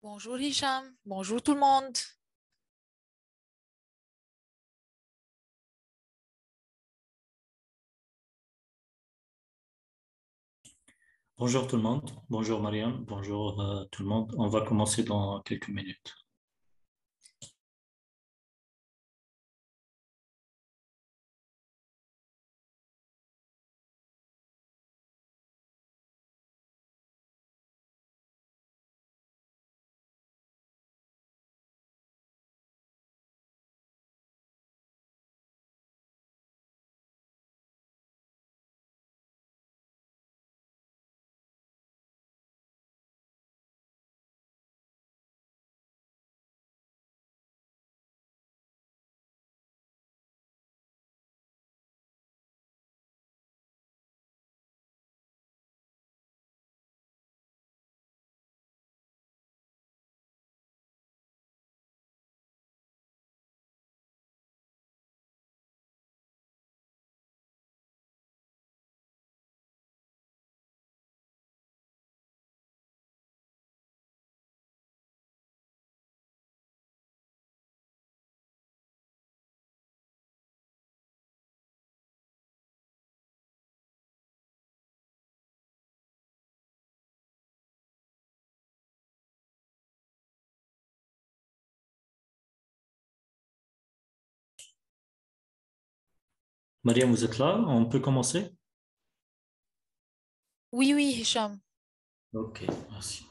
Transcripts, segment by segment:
Bonjour Hicham, bonjour tout le monde. Bonjour tout le monde, bonjour Mariam, bonjour tout le monde. On va commencer dans quelques minutes. Mariam, vous êtes là? On peut commencer? Oui, oui, Hicham. Ok, merci.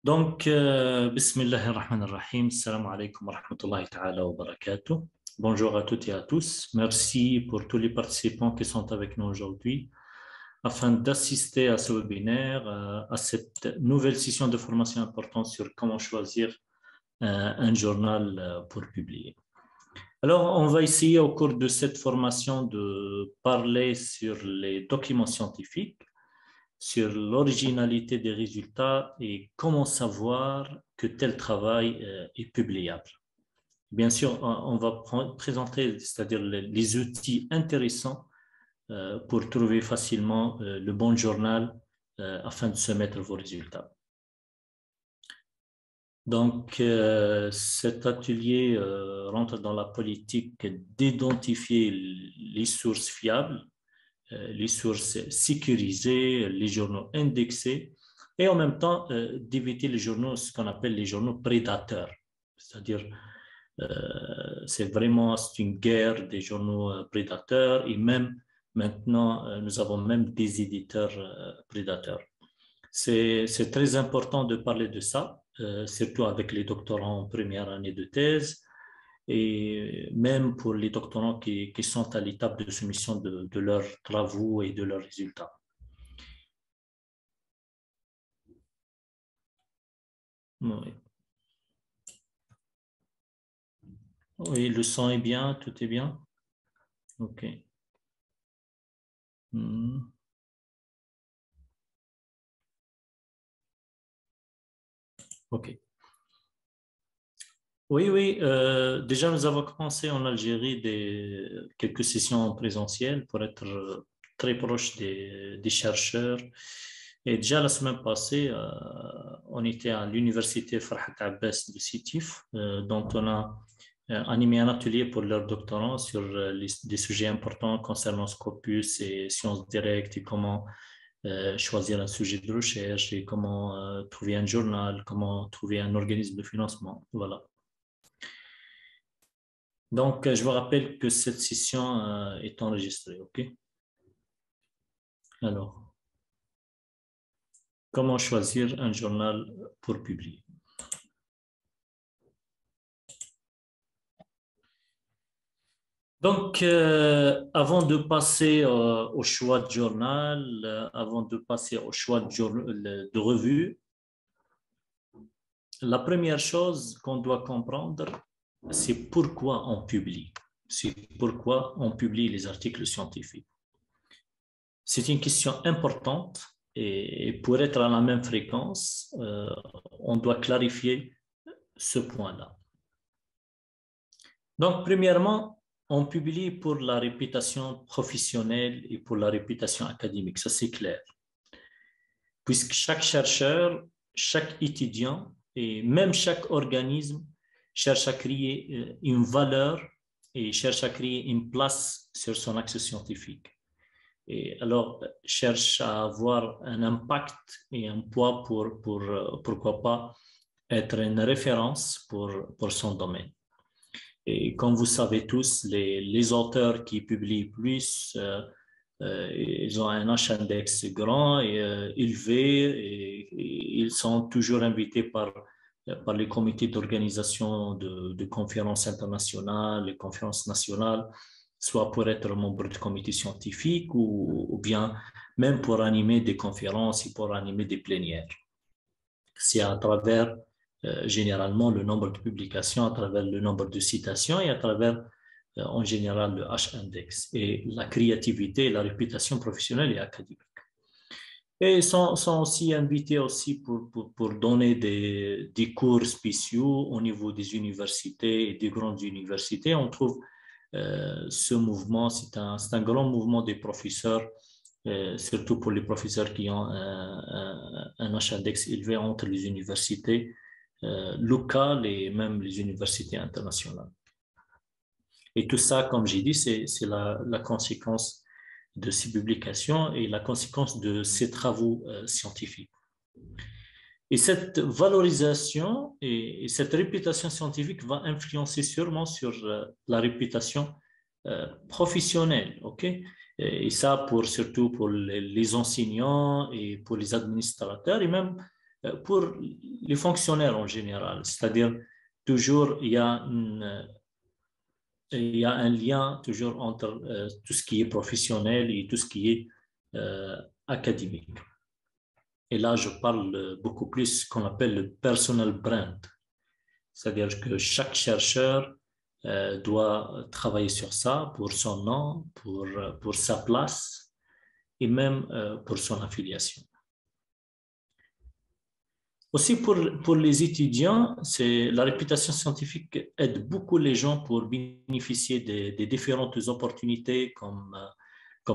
Donc, Bismillahirrahmanirrahim, Assalamu alaikum wa rahmatullahi ta'ala wa barakatuh. Bonjour à toutes et à tous. Merci pour tous les participants qui sont avec nous aujourd'hui afin d'assister à ce webinaire, à cette nouvelle session de formation importante sur comment choisir un journal pour publier. Alors, on va essayer au cours de cette formation de parler sur les documents scientifiques, sur l'originalité des résultats et comment savoir que tel travail est publiable. Bien sûr, on va présenter, c'est-à-dire les outils intéressants pour trouver facilement le bon journal afin de se mettre vos résultats. Donc, cet atelier rentre dans la politique d'identifier les sources fiables, les sources sécurisées, les journaux indexés, et en même temps d'éviter les journaux, ce qu'on appelle les journaux prédateurs. C'est-à-dire, c'est une guerre des journaux prédateurs, et même maintenant, nous avons même des éditeurs prédateurs. C'est très important de parler de ça, surtout avec les doctorants en première année de thèse et même pour les doctorants qui sont à l'étape de soumission de leurs travaux et de leurs résultats. Oui. Oui, le son est bien, tout est bien. OK. Hmm. OK. Oui, oui. Déjà, nous avons commencé en Algérie quelques sessions en présentiel pour être très proche des chercheurs. Et déjà, la semaine passée, on était à l'université Farhat Abbas de Sétif, dont on a animé un atelier pour leurs doctorants sur des sujets importants concernant Scopus et sciences directes et comment choisir un sujet de recherche et comment trouver un journal, comment trouver un organisme de financement. Voilà. Donc, je vous rappelle que cette session est enregistrée, OK? Alors, comment choisir un journal pour publier? Donc, avant de passer au choix de journal, avant de passer au choix de revue, la première chose qu'on doit comprendre, c'est pourquoi on publie. C'est pourquoi on publie les articles scientifiques. C'est une question importante et pour être à la même fréquence, on doit clarifier ce point-là. Donc, premièrement, on publie pour la réputation professionnelle et pour la réputation académique, ça c'est clair. puisque chaque chercheur, chaque étudiant et même chaque organisme cherche à créer une valeur et cherche à créer une place sur son axe scientifique. Et alors, cherche à avoir un impact et un poids pour pourquoi pas, être une référence pour son domaine. Et comme vous savez tous, les auteurs qui publient plus, ils ont un H-index grand et élevé et ils sont toujours invités par les comités d'organisation de conférences internationales, les conférences nationales, soit pour être membre du comité scientifique ou bien même pour animer des conférences et pour animer des plénières. C'est à travers généralement le nombre de publications, à travers le nombre de citations et à travers en général le H-index et la créativité et la réputation professionnelle et académique. Et ils sont aussi invités aussi pour donner des cours spéciaux au niveau des universités et des grandes universités. On trouve ce mouvement, c'est un grand mouvement des professeurs, surtout pour les professeurs qui ont un H-index élevé entre les universités locales et même les universités internationales. Et tout ça, comme j'ai dit, c'est la conséquence de ces publications et la conséquence de ces travaux scientifiques. Et cette valorisation et cette réputation scientifique va influencer sûrement sur la réputation professionnelle, ok? Et ça surtout pour les enseignants et pour les administrateurs et même pour les fonctionnaires en général. C'est-à-dire, toujours, il y a un lien toujours entre tout ce qui est professionnel et tout ce qui est académique. Et là, je parle beaucoup plus qu'on appelle le personal brand. C'est-à-dire que chaque chercheur doit travailler sur ça pour son nom, pour sa place et même pour son affiliation. Aussi pour les étudiants, la réputation scientifique aide beaucoup les gens pour bénéficier des différentes opportunités comme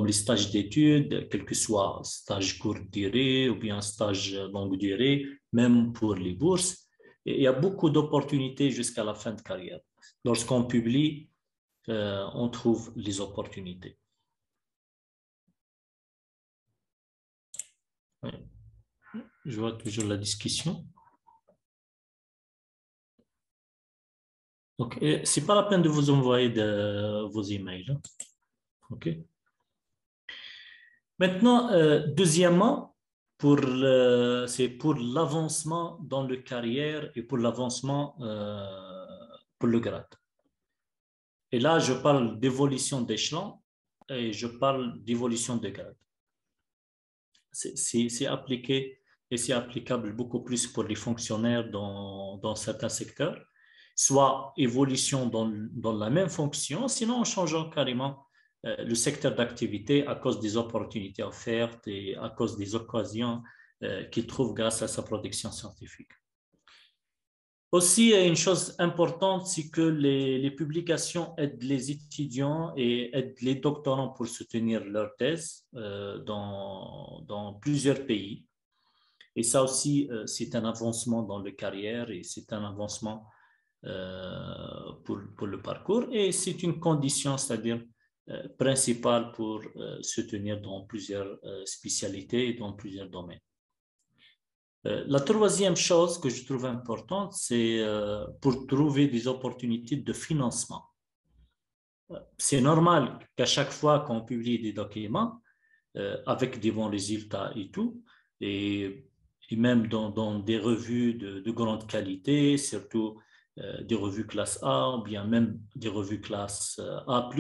les stages d'études, quel que soit stage courte durée ou bien stage longue durée, même pour les bourses. Et il y a beaucoup d'opportunités jusqu'à la fin de carrière. Lorsqu'on publie, on trouve les opportunités. Oui. Je vois toujours la discussion. Donc, ce n'est pas la peine de vous envoyer vos emails. Hein. OK. Maintenant, deuxièmement, c'est pour l'avancement dans le carrière et pour l'avancement pour le grade. Et là, je parle d'évolution d'échelon et je parle d'évolution de grade. C'est appliqué et c'est applicable beaucoup plus pour les fonctionnaires dans certains secteurs, soit évolution dans la même fonction, sinon en changeant carrément le secteur d'activité à cause des opportunités offertes et à cause des occasions qu'il trouve grâce à sa production scientifique. Aussi, une chose importante, c'est que les publications aident les étudiants et aident les doctorants pour soutenir leur thèse dans plusieurs pays. Et ça aussi, c'est un avancement dans la carrière et c'est un avancement pour le parcours. Et c'est une condition, c'est-à-dire principale pour se tenir dans plusieurs spécialités et dans plusieurs domaines. La troisième chose que je trouve importante, c'est pour trouver des opportunités de financement. C'est normal qu'à chaque fois qu'on publie des documents avec des bons résultats et tout, et même dans des revues de grande qualité, surtout des revues classe A ou bien même des revues classe A+,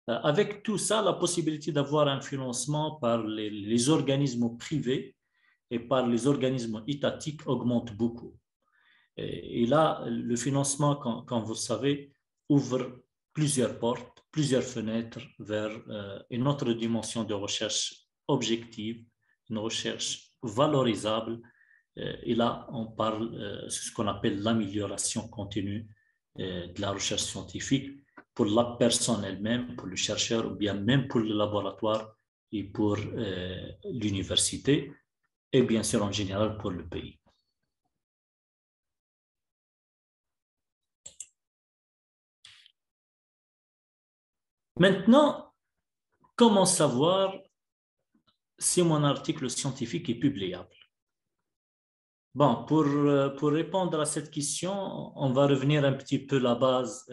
avec tout ça, la possibilité d'avoir un financement par les organismes privés et par les organismes étatiques augmente beaucoup. Et là, le financement, comme vous savez, ouvre plusieurs portes, plusieurs fenêtres vers une autre dimension de recherche objective, une recherche valorisable. Et là, on parle de ce qu'on appelle l'amélioration continue de la recherche scientifique pour la personne elle-même, pour le chercheur ou bien même pour le laboratoire et pour l'université, et bien sûr en général pour le pays. Maintenant, comment savoir si mon article scientifique est publiable? Bon, pour répondre à cette question, on va revenir un petit peu à la base.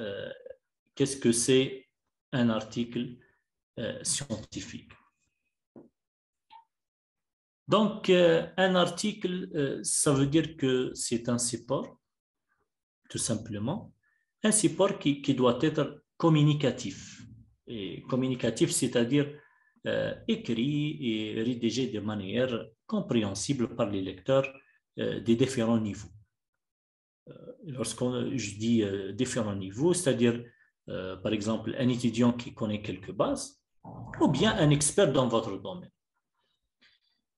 Qu'est-ce que c'est un article scientifique? Donc, un article, ça veut dire que c'est un support, tout simplement. Un support qui doit être communicatif. Et communicatif, c'est-à-dire écrit et rédigé de manière compréhensible par les lecteurs des différents niveaux. Je dis différents niveaux, c'est-à-dire, par exemple, un étudiant qui connaît quelques bases, ou bien un expert dans votre domaine.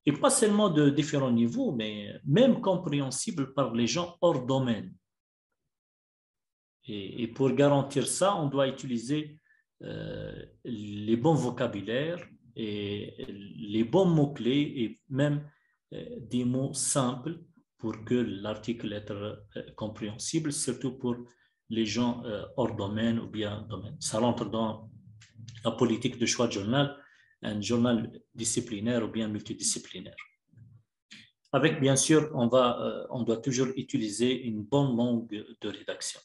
Et pas seulement de différents niveaux, mais même compréhensible par les gens hors domaine. Et pour garantir ça, on doit utiliser les bons vocabulaires et les bons mots-clés et même des mots simples pour que l'article soit compréhensible, surtout pour les gens hors domaine ou bien domaine. Ça rentre dans la politique de choix de journal, un journal disciplinaire ou bien multidisciplinaire. Avec, bien sûr, on doit toujours utiliser une bonne langue de rédaction.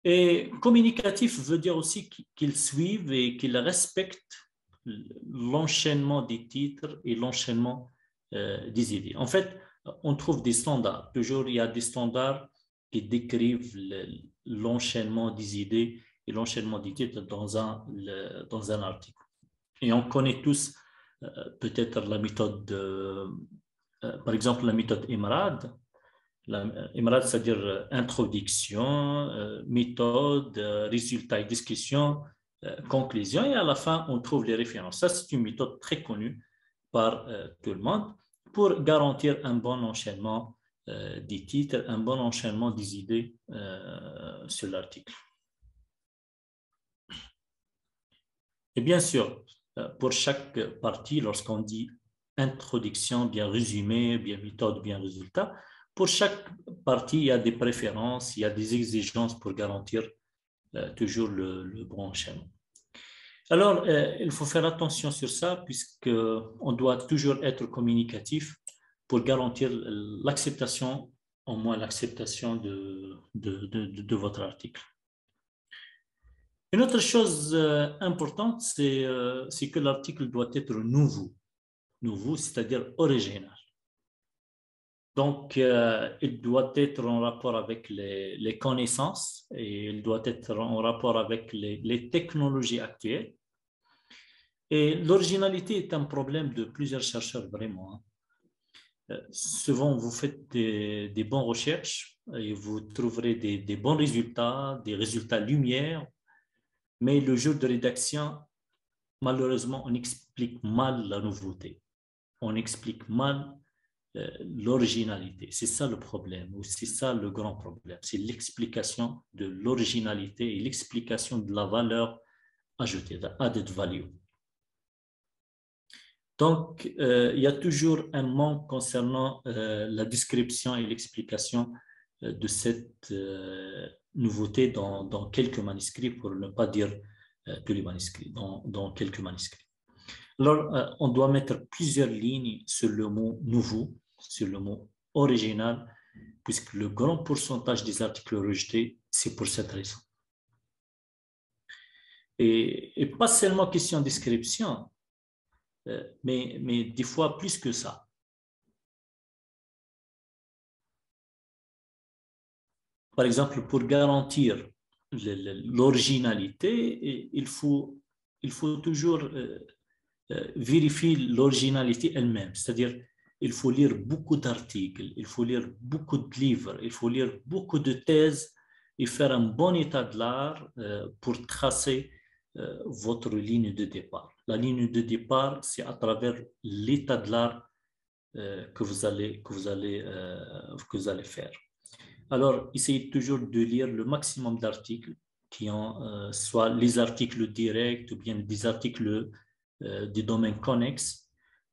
Et communicatif veut dire aussi qu'il suive et qu'il respecte l'enchaînement des titres et l'enchaînement des idées. En fait, on trouve des standards. Toujours, il y a des standards qui décrivent l'enchaînement des idées et l'enchaînement des titres dans un article. Et on connaît tous peut-être la méthode, par exemple, la méthode Emerald. Emerald, c'est-à-dire introduction, méthode, résultat et discussion, conclusion, et à la fin, on trouve les références. Ça, c'est une méthode très connue par tout le monde pour garantir un bon enchaînement des titres, un bon enchaînement des idées sur l'article. Et bien sûr, pour chaque partie, lorsqu'on dit introduction, bien résumé, bien méthode, bien résultat, pour chaque partie, il y a des préférences, il y a des exigences pour garantir toujours le bon enchaînement. Alors, il faut faire attention sur ça puisqu'on doit toujours être communicatif pour garantir l'acceptation, au moins l'acceptation de votre article. Une autre chose importante, c'est que l'article doit être nouveau. Nouveau, c'est-à-dire original. Donc, il doit être en rapport avec les connaissances et il doit être en rapport avec les technologies actuelles. Et l'originalité est un problème de plusieurs chercheurs, vraiment. Souvent, vous faites des bonnes recherches et vous trouverez des bons résultats, des résultats lumière, mais le jour de rédaction, malheureusement, on explique mal la nouveauté. On explique mal l'originalité. C'est ça le problème, ou c'est ça le grand problème. C'est l'explication de l'originalité et l'explication de la valeur ajoutée, de added value. Donc, il y a toujours un manque concernant la description et l'explication de cette nouveauté dans quelques manuscrits, pour ne pas dire tous les manuscrits, dans quelques manuscrits. Alors, on doit mettre plusieurs lignes sur le mot « nouveau », sur le mot « original », puisque le grand pourcentage des articles rejetés, c'est pour cette raison. Et pas seulement question de description, mais des fois plus que ça. Par exemple, pour garantir l'originalité, il faut toujours vérifier l'originalité elle-même. C'est-à-dire, il faut lire beaucoup d'articles, il faut lire beaucoup de livres, il faut lire beaucoup de thèses et faire un bon état de l'art pour tracer votre ligne de départ. La ligne de départ, c'est à travers l'état de l'art que vous allez faire. Alors, essayez toujours de lire le maximum d'articles qui ont soit les articles directs ou bien des articles des domaines connexes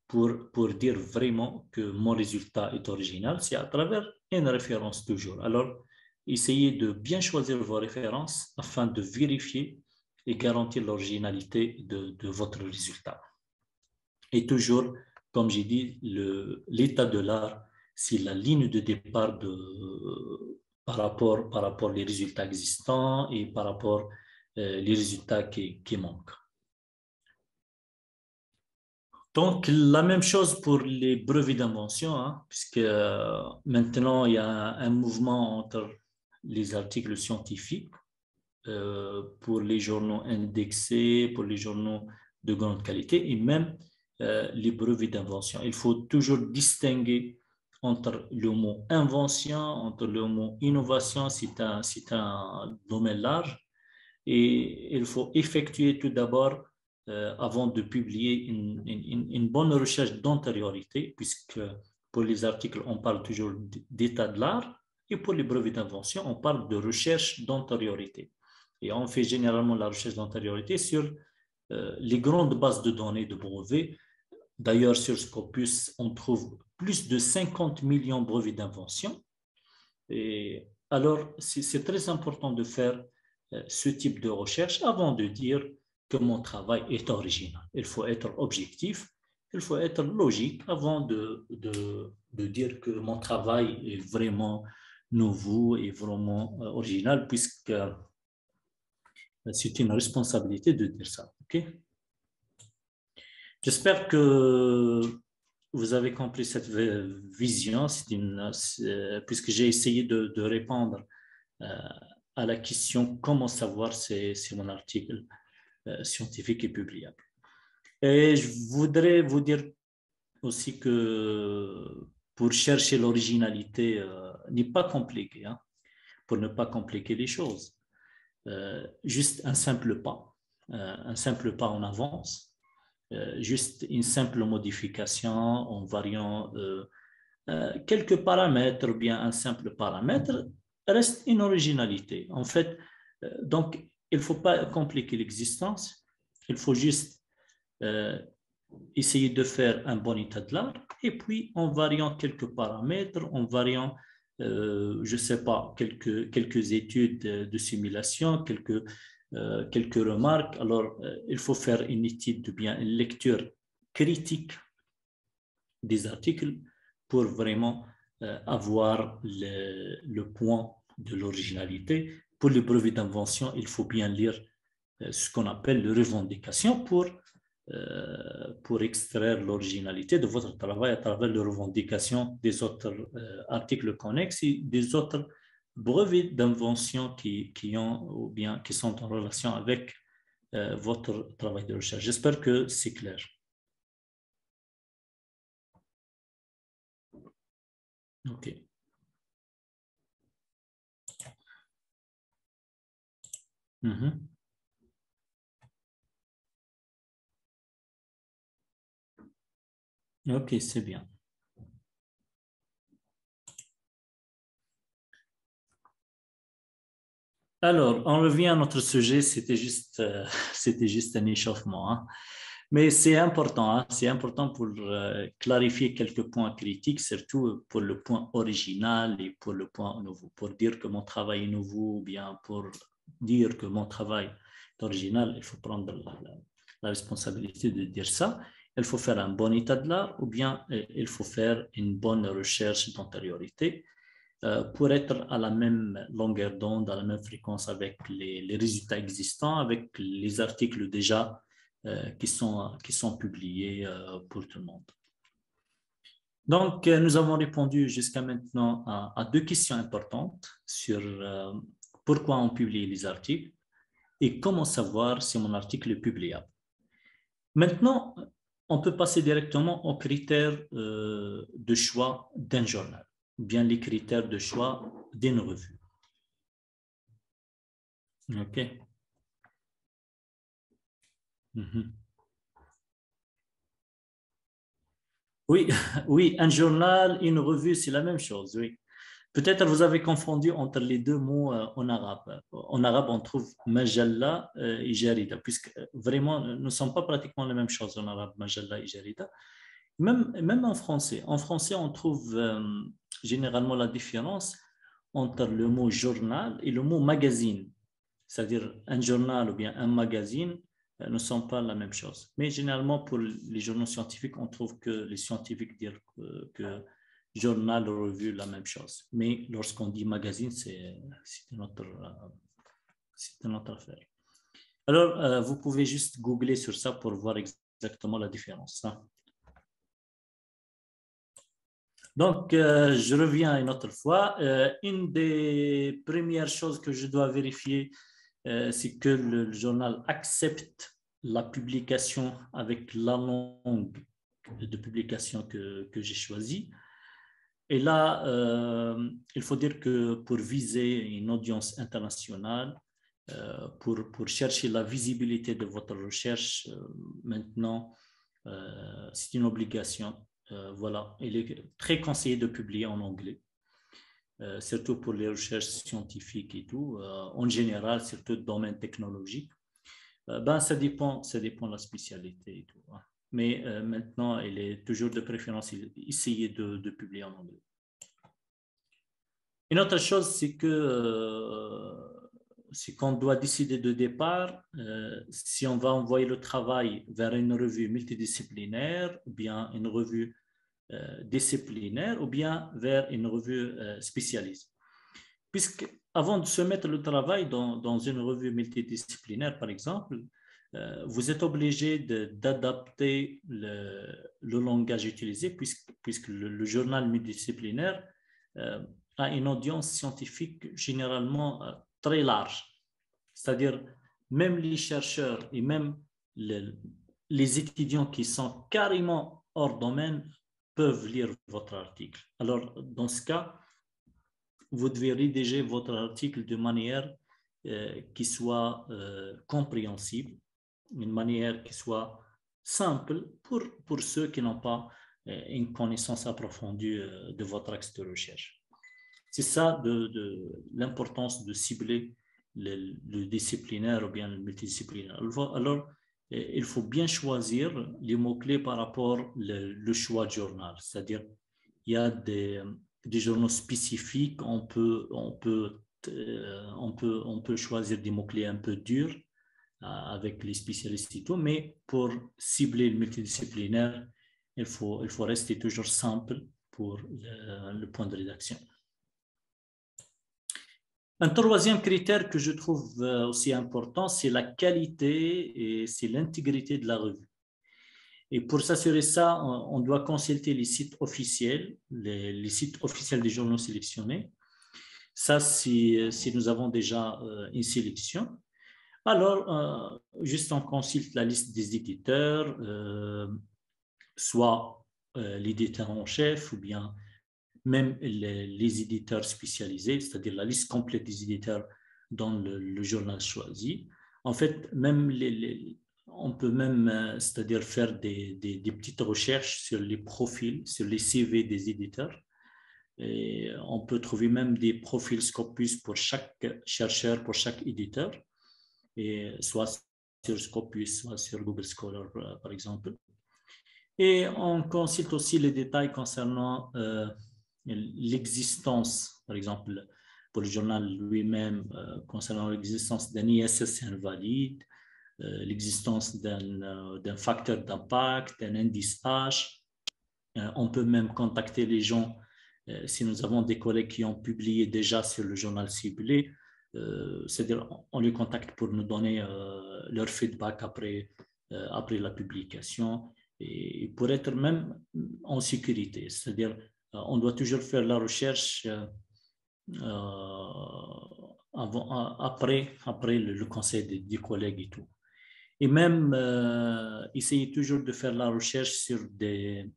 pour dire vraiment que mon résultat est original, c'est à travers une référence toujours. Alors, essayez de bien choisir vos références afin de vérifier et garantir l'originalité de votre résultat. Et toujours, comme j'ai dit, l'état de l'art, c'est la ligne de départ par rapport les résultats existants et par rapport les résultats qui manquent. Donc, la même chose pour les brevets d'invention, hein, puisque maintenant, il y a un mouvement entre les articles scientifiques pour les journaux indexés, pour les journaux de grande qualité et même les brevets d'invention. Il faut toujours distinguer entre le mot invention, entre le mot innovation, c'est un domaine large, et il faut effectuer tout d'abord, avant de publier, une bonne recherche d'antériorité, puisque pour les articles, on parle toujours d'état de l'art, et pour les brevets d'invention, on parle de recherche d'antériorité. Et on fait généralement la recherche d'antériorité sur les grandes bases de données de brevets. D'ailleurs, sur Scopus, on trouve plus de 50 millions de brevets d'invention. Et alors, c'est très important de faire ce type de recherche avant de dire que mon travail est original. Il faut être objectif, il faut être logique avant de dire que mon travail est vraiment nouveau et vraiment original, puisque c'est une responsabilité de dire ça. Okay? J'espère que vous avez compris cette vision, puisque j'ai essayé de répondre à la question comment savoir si mon article scientifique est publiable. Et je voudrais vous dire aussi que pour chercher l'originalité n'est pas compliqué, hein, pour ne pas compliquer les choses. Juste un simple pas en avance, juste une simple modification en variant quelques paramètres ou bien un simple paramètre reste une originalité. En fait, donc, il ne faut pas compliquer l'existence, il faut juste essayer de faire un bon état de l'art et puis en variant quelques paramètres, en variant, je ne sais pas, quelques études de simulation, quelques remarques. Alors, il faut faire une étude, bien une lecture critique des articles pour vraiment avoir le point de l'originalité. Pour les brevets d'invention, il faut bien lire ce qu'on appelle les revendications pour extraire l'originalité de votre travail à travers les revendications des autres articles connexes et des autres brevets d'invention qui sont en relation avec votre travail de recherche. J'espère que c'est clair. OK. OK, c'est bien. Alors, on revient à notre sujet, c'était juste un échauffement, hein. Mais c'est important, hein, c'est important pour clarifier quelques points critiques, surtout pour le point original et pour le point nouveau. Pour dire que mon travail est nouveau ou bien pour dire que mon travail est original, il faut prendre la responsabilité de dire ça. Il faut faire un bon état de l'art ou bien il faut faire une bonne recherche d'antériorité pour être à la même longueur d'onde, à la même fréquence avec les résultats existants, avec les articles déjà qui sont publiés pour tout le monde. Donc, nous avons répondu jusqu'à maintenant à deux questions importantes sur pourquoi on publie les articles et comment savoir si mon article est publiable. Maintenant, on peut passer directement aux critères de choix d'un journal, bien les critères de choix d'une revue. OK. Oui, oui, un journal, une revue, c'est la même chose, oui. Peut-être vous avez confondu entre les deux mots en arabe. En arabe, on trouve majalla et jarida, puisque vraiment, nous ne sommes pas pratiquement la même chose en arabe, majalla et jarida. Même en français, on trouve généralement la différence entre le mot journal et le mot magazine. C'est-à-dire un journal ou bien un magazine ne sont pas la même chose. Mais généralement, pour les journaux scientifiques, on trouve que les scientifiques disent que journal ou revue, la même chose. Mais lorsqu'on dit magazine, c'est une autre affaire. Alors, vous pouvez juste googler sur ça pour voir exactement la différence. Hein. Donc, je reviens une autre fois. Une des premières choses que je dois vérifier, c'est que le journal accepte la publication avec la langue de publication que j'ai choisie. Et là, il faut dire que pour viser une audience internationale, pour chercher la visibilité de votre recherche, maintenant, c'est une obligation. Voilà, il est très conseillé de publier en anglais, surtout pour les recherches scientifiques et tout. En général, surtout le domaine technologique. Ça dépend de la spécialité et tout. Hein. Mais maintenant, il est toujours de préférence essayer de publier en anglais. Une autre chose, c'est qu'on doit décider de départ si on va envoyer le travail vers une revue multidisciplinaire ou bien une revue disciplinaire ou bien vers une revue spécialisée. Puisque avant de se mettre le travail dans une revue multidisciplinaire, par exemple, vous êtes obligé d'adapter le langage utilisé puisque le journal multidisciplinaire a une audience scientifique généralement très large. C'est-à-dire, même les chercheurs et même les étudiants qui sont carrément hors domaine peuvent lire votre article. Alors, dans ce cas, vous devez rédiger votre article de manière qui soit compréhensible, une manière qui soit simple pour ceux qui n'ont pas une connaissance approfondie de votre axe de recherche. C'est ça l'importance de cibler le disciplinaire ou bien le multidisciplinaire. Alors, il faut bien choisir les mots-clés par rapport au choix de journal. C'est-à-dire, il y a des journaux spécifiques, on peut choisir des mots-clés un peu durs avec les spécialistes et tout, mais pour cibler le multidisciplinaire, il faut rester toujours simple pour le point de rédaction. Un troisième critère que je trouve aussi important, c'est la qualité et c'est l'intégrité de la revue. Et pour s'assurer ça, on doit consulter les sites officiels, les sites officiels des journaux sélectionnés. Ça, si nous avons déjà une sélection. Alors, juste on consulte la liste des éditeurs, soit l'éditeur en chef ou bien même les éditeurs spécialisés, c'est-à-dire la liste complète des éditeurs dans le journal choisi. En fait, même on peut même, c'est-à-dire faire des petites recherches sur les profils, sur les CV des éditeurs. Et on peut trouver même des profils Scopus pour chaque chercheur, pour chaque éditeur, et soit sur Scopus, soit sur Google Scholar, par exemple. Et on consulte aussi les détails concernant l'existence, par exemple, pour le journal lui-même, concernant l'existence d'un ISS invalide, l'existence d'un facteur d'impact, d'un indice H. On peut même contacter les gens si nous avons des collègues qui ont publié déjà sur le journal ciblé. C'est-à-dire, on les contacte pour nous donner leur feedback après la publication et pour être même en sécurité. C'est-à-dire, on doit toujours faire la recherche après le conseil des collègues et tout. Et même essayer toujours de faire la recherche sur des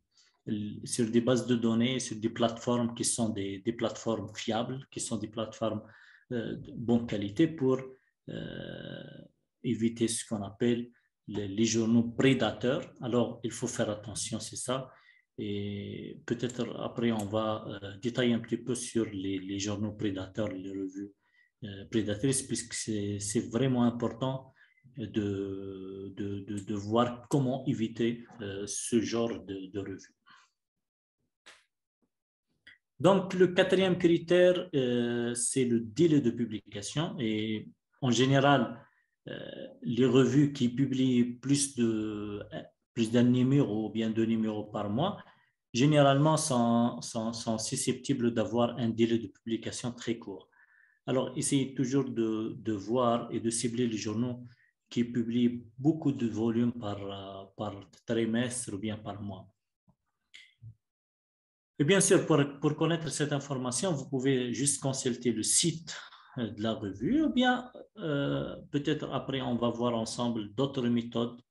bases de données, sur des plateformes qui sont des plateformes fiables, qui sont des plateformes de bonne qualité pour éviter ce qu'on appelle les journaux prédateurs. Alors, il faut faire attention, c'est ça. Et peut-être après, on va détailler un petit peu sur les journaux prédateurs, les revues prédatrices, puisque c'est vraiment important de voir comment éviter ce genre de revues. Donc, le quatrième critère, c'est le délai de publication. Et en général, les revues qui publient plus d'un numéro ou bien deux numéros par mois, généralement sont susceptibles d'avoir un délai de publication très court. Alors, essayez toujours de voir et de cibler les journaux qui publient beaucoup de volumes par trimestre ou bien par mois. Et bien sûr, pour connaître cette information, vous pouvez juste consulter le site de la revue, ou bien peut-être après, on va voir ensemble d'autres méthodes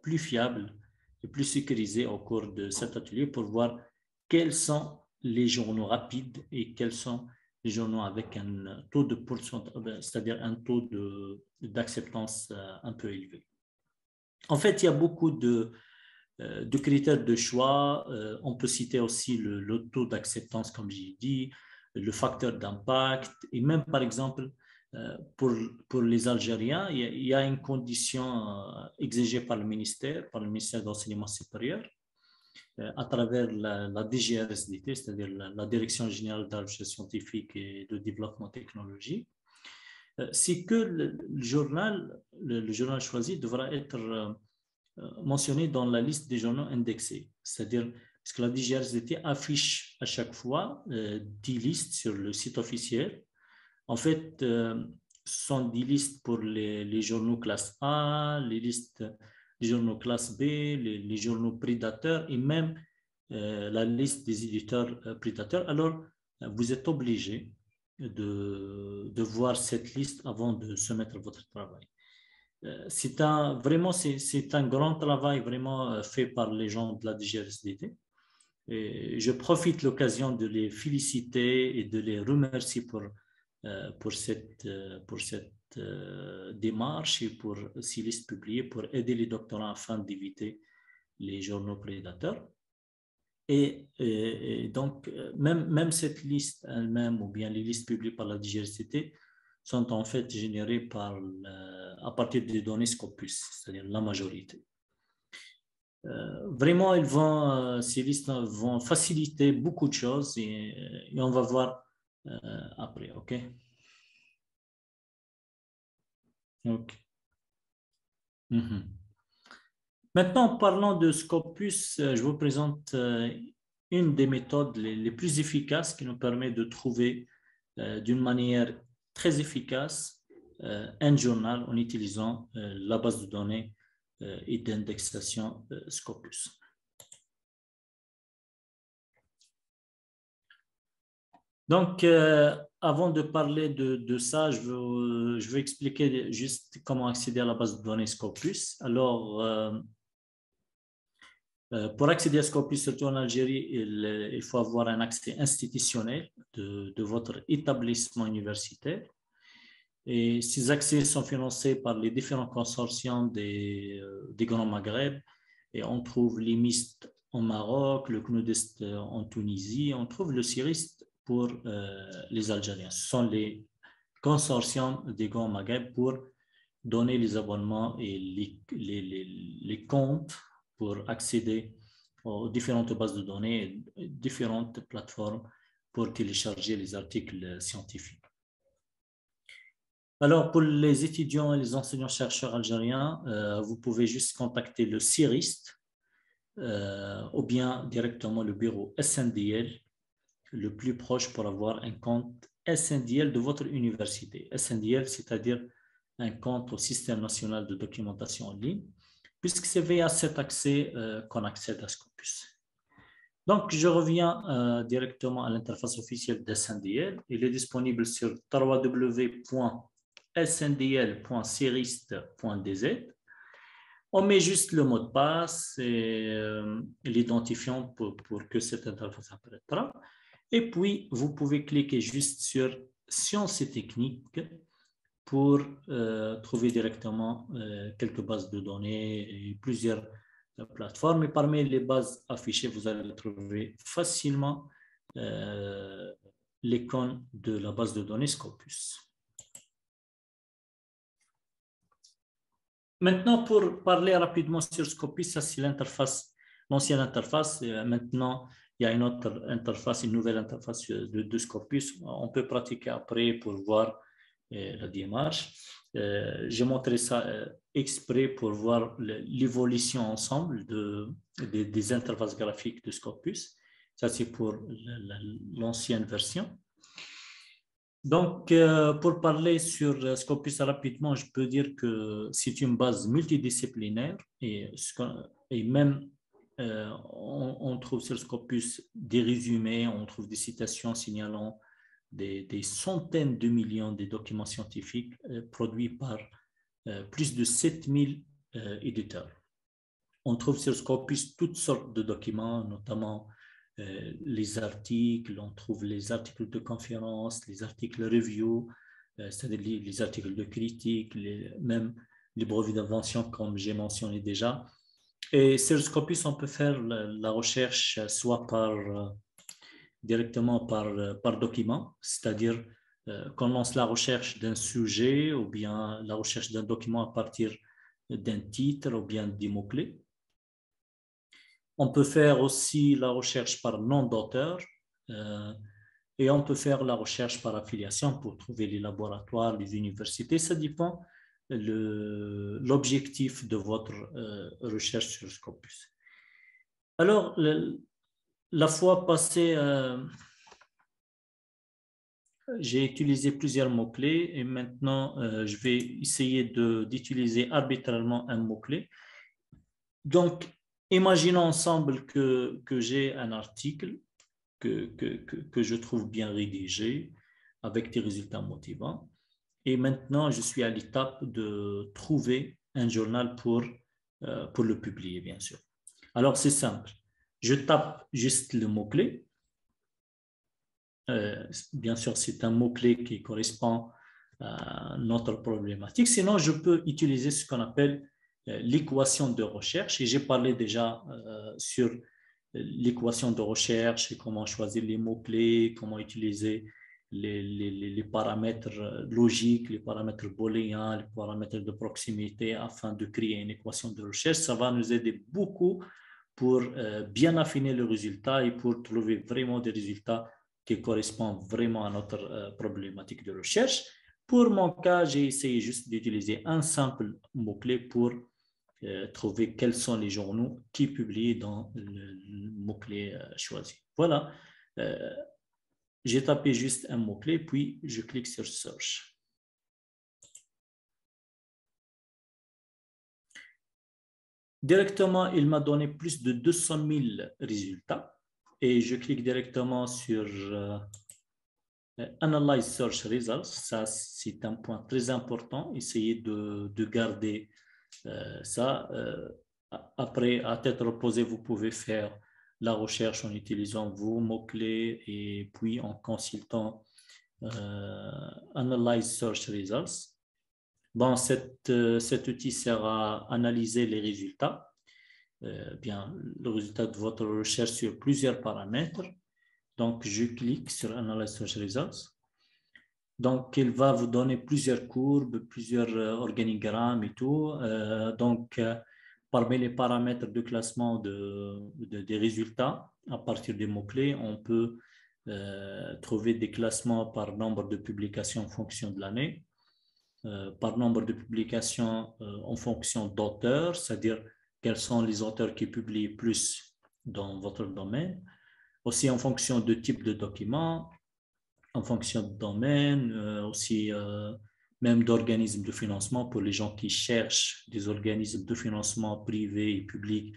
plus fiables et plus sécurisées au cours de cet atelier pour voir quels sont les journaux rapides et quels sont les journaux avec un taux de pourcentage, c'est-à-dire un taux d'acceptance un peu élevé. En fait, il y a beaucoup de critères de choix. On peut citer aussi le taux d'acceptance, comme j'ai dit, le facteur d'impact, et même par exemple, pour les Algériens, il y a une condition exigée par le ministère d'Enseignement supérieur, à travers la DGRSDT, c'est-à-dire la Direction générale de la recherche scientifique et de développement technologique, c'est que le journal choisi devra être mentionné dans la liste des journaux indexés. C'est-à-dire, parce que la DGRSDT affiche à chaque fois 10 listes sur le site officiel. En fait, ce sont 10 listes pour les journaux classe A, les journaux classe B, les journaux prédateurs et même la liste des éditeurs prédateurs. Alors, vous êtes obligé de voir cette liste avant de soumettre votre travail. C'est un grand travail vraiment fait par les gens de la DGRSDT. Et je profite de l'occasion de les féliciter et de les remercier pour cette démarche et pour ces listes publiées pour aider les doctorants afin d'éviter les journaux prédateurs. Et donc, même cette liste elle-même ou bien les listes publiées par la DGRSDT sont en fait générées à partir des données Scopus, c'est-à-dire la majorité. Vraiment, ces listes vont faciliter beaucoup de choses et on va voir après, OK? OK. Maintenant, parlant de Scopus, je vous présente une des méthodes les plus efficaces qui nous permet de trouver d'une manière très efficace un journal en utilisant la base de données et d'indexation Scopus. Donc, avant de parler de ça, je veux expliquer juste comment accéder à la base de données Scopus. Alors, pour accéder à Scopus, surtout en Algérie, il faut avoir un accès institutionnel de votre établissement universitaire. Et ces accès sont financés par les différents consortiums des Grands Maghreb. Et on trouve l'IMIST au Maroc, le CNUDEST en Tunisie, on trouve le CIRIST pour les Algériens. Ce sont les consortiums des Grands Maghreb pour donner les abonnements et les comptes pour accéder aux différentes bases de données et différentes plateformes pour télécharger les articles scientifiques. Alors, pour les étudiants et les enseignants-chercheurs algériens, vous pouvez juste contacter le CIRIST ou bien directement le bureau SNDL le plus proche pour avoir un compte SNDL de votre université. SNDL, c'est-à-dire un compte au Système national de documentation en ligne, puisque c'est via cet accès qu'on accède à Scopus. Donc, je reviens directement à l'interface officielle d'SNDL. Il est disponible sur www.sndl.cirist.dz. On met juste le mot de passe et l'identifiant pour que cette interface apparaîtra. Et puis, vous pouvez cliquer juste sur Sciences et techniques pour trouver directement quelques bases de données et plusieurs plateforme. Et parmi les bases affichées, vous allez trouver facilement l'icône de la base de données Scopus. Maintenant, pour parler rapidement sur Scopus, ça c'est l'interface, l'ancienne interface. Maintenant, il y a une autre interface, une nouvelle interface de Scopus. On peut pratiquer après pour voir la démarche. J'ai montré ça exprès pour voir l'évolution ensemble des interfaces graphiques de Scopus. Ça, c'est pour l'ancienne version. Donc, pour parler sur Scopus rapidement, je peux dire que c'est une base multidisciplinaire et même on trouve sur Scopus des résumés, on trouve des citations signalant des centaines de millions de documents scientifiques produits par plus de 7000 éditeurs. On trouve sur Scopus toutes sortes de documents, notamment les articles, on trouve les articles de conférence, les articles review, c'est-à-dire les articles de critique, même les brevets d'invention comme j'ai mentionné déjà. Et sur Scopus, on peut faire la recherche soit directement par document, c'est-à-dire qu'on lance la recherche d'un sujet ou bien la recherche d'un document à partir d'un titre ou bien des mots-clés. On peut faire aussi la recherche par nom d'auteur et on peut faire la recherche par affiliation pour trouver les laboratoires, les universités. Ça dépend l'objectif de votre recherche sur Scopus. Alors, la fois passée, j'ai utilisé plusieurs mots-clés et maintenant, je vais essayer d'utiliser arbitrairement un mot-clé. Donc, imaginons ensemble que j'ai un article que je trouve bien rédigé avec des résultats motivants. Et maintenant, je suis à l'étape de trouver un journal pour le publier, bien sûr. Alors, c'est simple. Je tape juste le mot-clé. Bien sûr, c'est un mot-clé qui correspond à notre problématique. Sinon, je peux utiliser ce qu'on appelle l'équation de recherche. Et j'ai parlé déjà sur l'équation de recherche et comment choisir les mots-clés, comment utiliser les paramètres logiques, les paramètres booléens, les paramètres de proximité afin de créer une équation de recherche. Ça va nous aider beaucoup pour bien affiner le résultat et pour trouver vraiment des résultats qui correspondent vraiment à notre problématique de recherche. Pour mon cas, j'ai essayé juste d'utiliser un simple mot-clé pour trouver quels sont les journaux qui publient dans le mot-clé choisi. Voilà, j'ai tapé juste un mot-clé, puis je clique sur Search. Directement, il m'a donné plus de 200 000 résultats et je clique directement sur Analyze Search Results. Ça, c'est un point très important. Essayez de garder ça. Après, à tête reposée, vous pouvez faire la recherche en utilisant vos mots-clés et puis en consultant Analyze Search Results. Bon, cet outil sert à analyser les résultats, bien, le résultat de votre recherche sur plusieurs paramètres. Donc, je clique sur Analyze Search Results. Donc, il va vous donner plusieurs courbes, plusieurs organigrammes et tout. Parmi les paramètres de classement des résultats, à partir des mots-clés, on peut trouver des classements par nombre de publications en fonction de l'année, par nombre de publications en fonction d'auteurs, c'est-à-dire quels sont les auteurs qui publient plus dans votre domaine, aussi en fonction de type de document, en fonction de domaine, aussi même d'organismes de financement pour les gens qui cherchent des organismes de financement privés et publics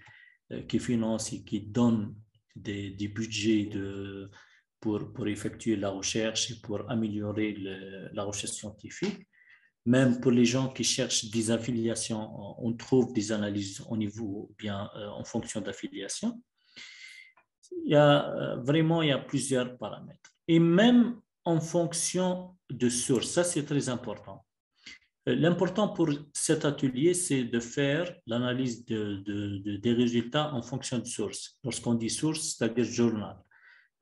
qui financent et qui donnent des budgets pour effectuer la recherche et pour améliorer la recherche scientifique. Même pour les gens qui cherchent des affiliations, on trouve des analyses au niveau bien en fonction d'affiliation. Il y a plusieurs paramètres. Et même en fonction de source, ça c'est très important. L'important pour cet atelier, c'est de faire l'analyse des résultats en fonction de source. Lorsqu'on dit source, c'est-à-dire journal.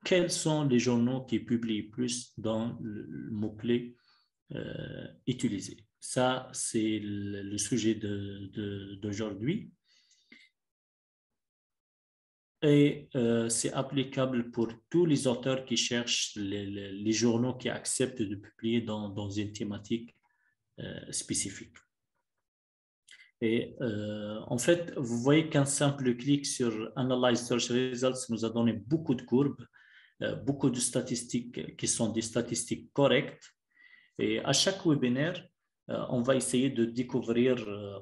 Quels sont les journaux qui publient plus dans le mot-clé utilisé? Ça, c'est le sujet d'aujourd'hui. Et c'est applicable pour tous les auteurs qui cherchent les journaux qui acceptent de publier dans une thématique spécifique. Et en fait, vous voyez qu'un simple clic sur Analyze Search Results nous a donné beaucoup de courbes, beaucoup de statistiques qui sont des statistiques correctes. Et à chaque webinaire, on va essayer de découvrir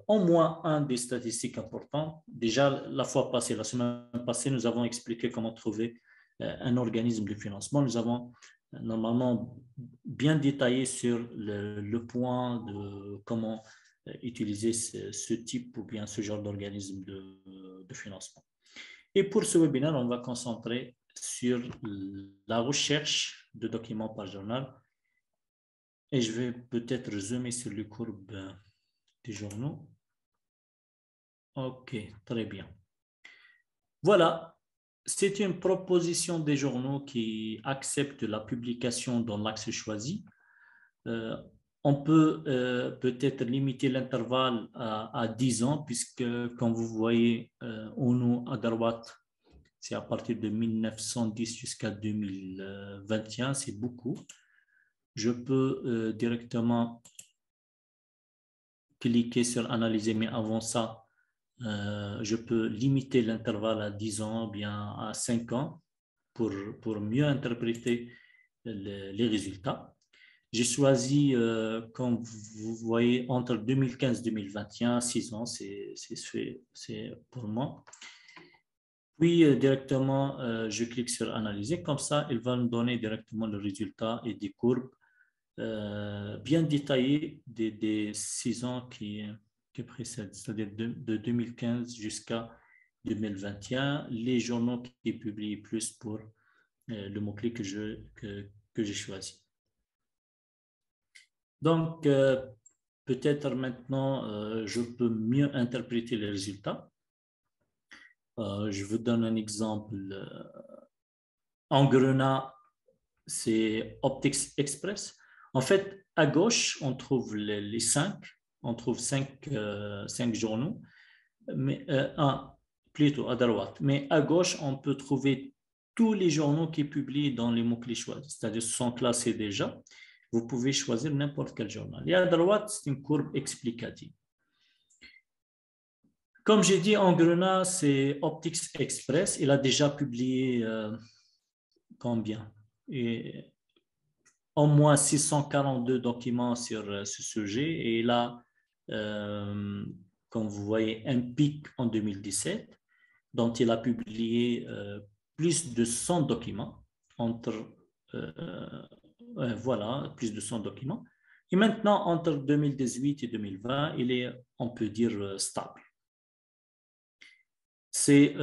au moins un des statistiques importantes. Déjà, la semaine passée, nous avons expliqué comment trouver un organisme de financement. Nous avons normalement bien détaillé sur le point de comment utiliser ce type ou bien ce genre d'organisme de financement. Et pour ce webinaire, on va concentrer sur la recherche de documents par journal. Et je vais peut-être zoomer sur les courbes des journaux. OK, très bien. Voilà, c'est une proposition des journaux qui acceptent la publication dans l'axe choisi. On peut peut-être limiter l'intervalle à 10 ans, puisque, comme vous voyez en haut à droite, c'est à partir de 1910 jusqu'à 2021, c'est beaucoup. Je peux directement cliquer sur analyser, mais avant ça, je peux limiter l'intervalle à 10 ans, bien à 5 ans, pour mieux interpréter les résultats. J'ai choisi, comme vous voyez, entre 2015 et 2021, 6 ans, c'est pour moi. Puis, directement, je clique sur analyser. Comme ça, il va me donner directement le résultat et des courbes bien détaillées des 6 ans qui précèdent, c'est-à-dire de 2015 jusqu'à 2021, les journaux qui publient plus pour le mot-clé que j'ai choisi. Donc, peut-être maintenant, je peux mieux interpréter les résultats. Je vous donne un exemple. En Grenat, c'est Optics Express. En fait, à gauche, on trouve les 5. On trouve 5 journaux. Mais, plutôt à droite. Mais à gauche, on peut trouver tous les journaux qui publient dans les mots-clés choisis. C'est-à-dire sont classés déjà. Vous pouvez choisir n'importe quel journal. Et à droite, c'est une courbe explicative. Comme j'ai dit, en Grenat, c'est Optics Express. Il a déjà publié combien? Et au moins 642 documents sur ce sujet. Et là, comme vous voyez, un pic en 2017, dont il a publié plus de 100 documents voilà, plus de 100 documents. Et maintenant, entre 2018 et 2020, il est, on peut dire, stable. C'est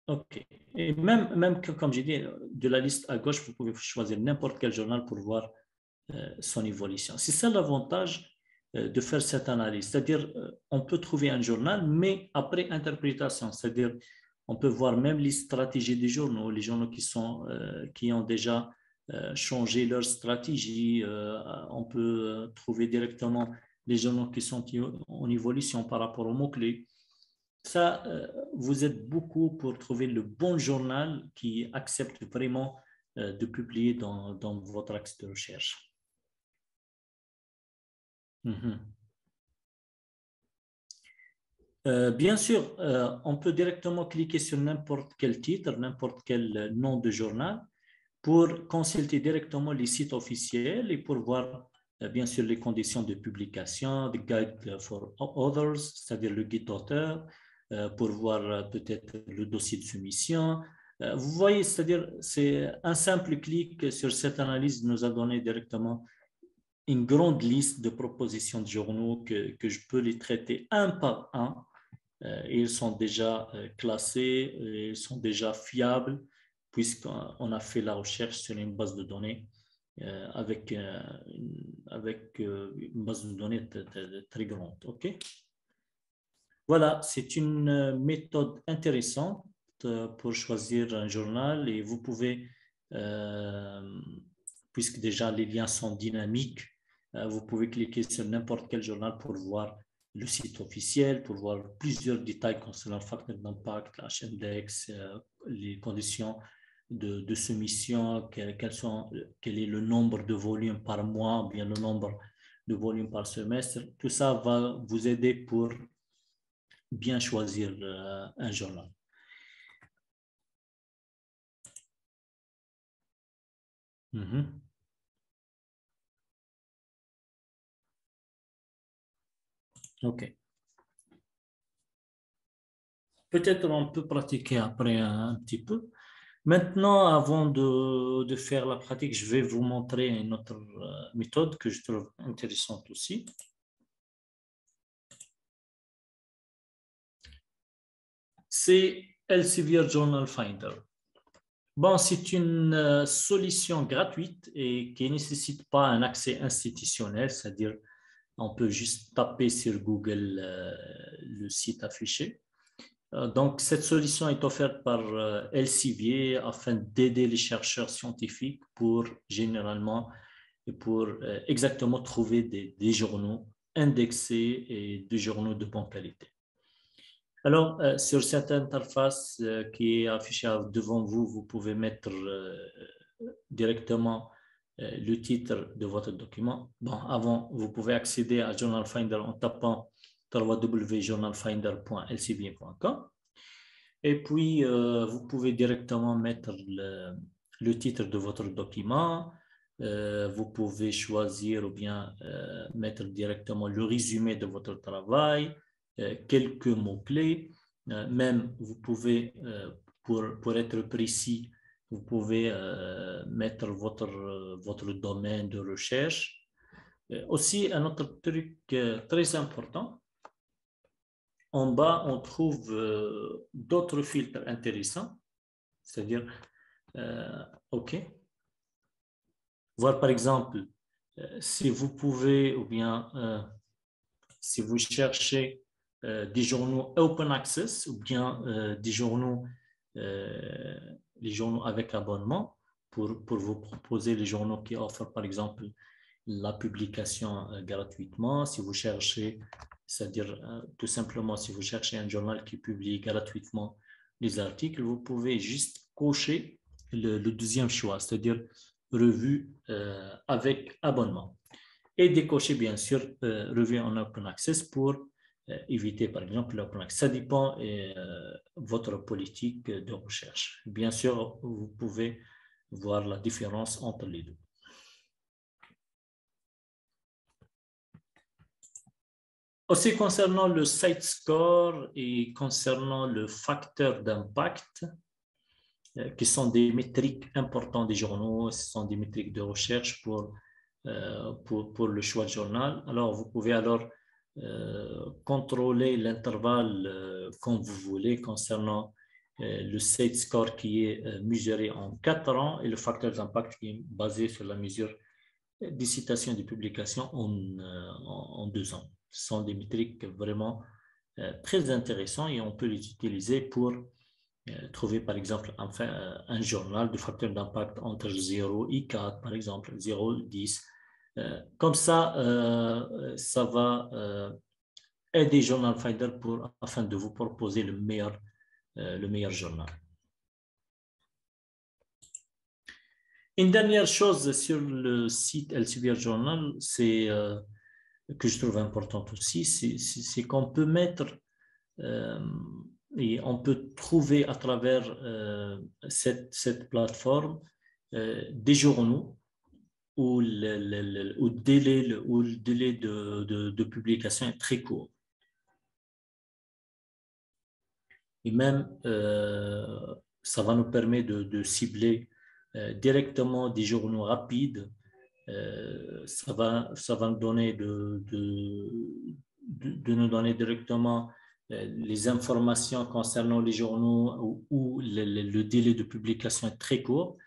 OK. Et même comme j'ai dit, de la liste à gauche, vous pouvez choisir n'importe quel journal pour voir son évolution. C'est ça l'avantage de faire cette analyse. C'est-à-dire, on peut trouver un journal, mais après interprétation. C'est-à-dire, on peut voir même les stratégies des journaux, les journaux qui ont déjà changé leur stratégie. On peut trouver directement les journaux qui sont en évolution par rapport aux mots-clés. Ça vous aide beaucoup pour trouver le bon journal qui accepte vraiment de publier dans votre axe de recherche. Bien sûr, on peut directement cliquer sur n'importe quel titre, n'importe quel nom de journal pour consulter directement les sites officiels et pour voir bien sûr les conditions de publication, the guide for authors, c'est-à-dire le guide d'auteur, pour voir peut-être le dossier de soumission. Vous voyez, c'est-à-dire c'est un simple clic sur cette analyse nous a donné directement une grande liste de propositions de journaux que je peux les traiter un par un. Ils sont déjà classés, ils sont déjà fiables puisqu'on a fait la recherche sur une base de données avec une base de données très grande. OK? Voilà, c'est une méthode intéressante pour choisir un journal et vous pouvez, puisque déjà les liens sont dynamiques, vous pouvez cliquer sur n'importe quel journal pour voir le site officiel, pour voir plusieurs détails concernant le facteur d'impact, l'H-index, les conditions de soumission, quel est le nombre de volumes par mois, ou bien le nombre de volumes par semestre. Tout ça va vous aider pour bien choisir un journal. OK. Peut-être on peut pratiquer après un petit peu. Maintenant, avant de faire la pratique, je vais vous montrer une autre méthode que je trouve intéressante aussi. C'est Elsevier Journal Finder. Bon, c'est une solution gratuite et qui ne nécessite pas un accès institutionnel, c'est-à-dire on peut juste taper sur Google le site affiché. Donc, cette solution est offerte par Elsevier afin d'aider les chercheurs scientifiques pour généralement et pour exactement trouver des journaux indexés et des journaux de bonne qualité. Alors, sur cette interface qui est affichée devant vous, vous pouvez mettre directement le titre de votre document. Bon, avant, vous pouvez accéder à Journal Finder en tapant www.journalfinder.elsevier.com. Et puis, vous pouvez directement mettre le titre de votre document. Vous pouvez choisir ou bien mettre directement le résumé de votre travail, quelques mots-clés. Même, vous pouvez, pour être précis, vous pouvez mettre votre domaine de recherche. Aussi, un autre truc très important, en bas, on trouve d'autres filtres intéressants, c'est-à-dire, OK, voir par exemple, si vous pouvez ou bien si vous cherchez des journaux open access ou bien des journaux, les journaux avec abonnement pour vous proposer les journaux qui offrent par exemple la publication gratuitement. Si vous cherchez, c'est-à-dire tout simplement si vous cherchez un journal qui publie gratuitement les articles, vous pouvez juste cocher le deuxième choix, c'est-à-dire revue avec abonnement. Et décocher bien sûr revue en open access pour éviter par exemple l'open access. Ça dépend de votre politique de recherche. Bien sûr, vous pouvez voir la différence entre les deux. Aussi concernant le site score et concernant le facteur d'impact, qui sont des métriques importantes des journaux, ce sont des métriques de recherche pour le choix de journal. Alors, vous pouvez alors contrôler l'intervalle comme vous voulez concernant le site score qui est mesuré en 4 ans et le facteur d'impact qui est basé sur la mesure des citations de publications en 2 ans. Ce sont des métriques vraiment très intéressants et on peut les utiliser pour trouver par exemple un journal de facteur d'impact entre 0 et 4, par exemple 0 et 10. Comme ça, ça va aider Journal Finder afin de vous proposer le meilleur journal. Une dernière chose sur le site Elsevier Journal, c'est que je trouve importante aussi, c'est qu'on peut mettre et on peut trouver à travers cette plateforme des journaux où le délai de publication est très court. Et même, ça va nous permettre de cibler directement des journaux rapides. Ça va nous donner de nous donner directement les informations concernant les journaux où le délai de publication est très court.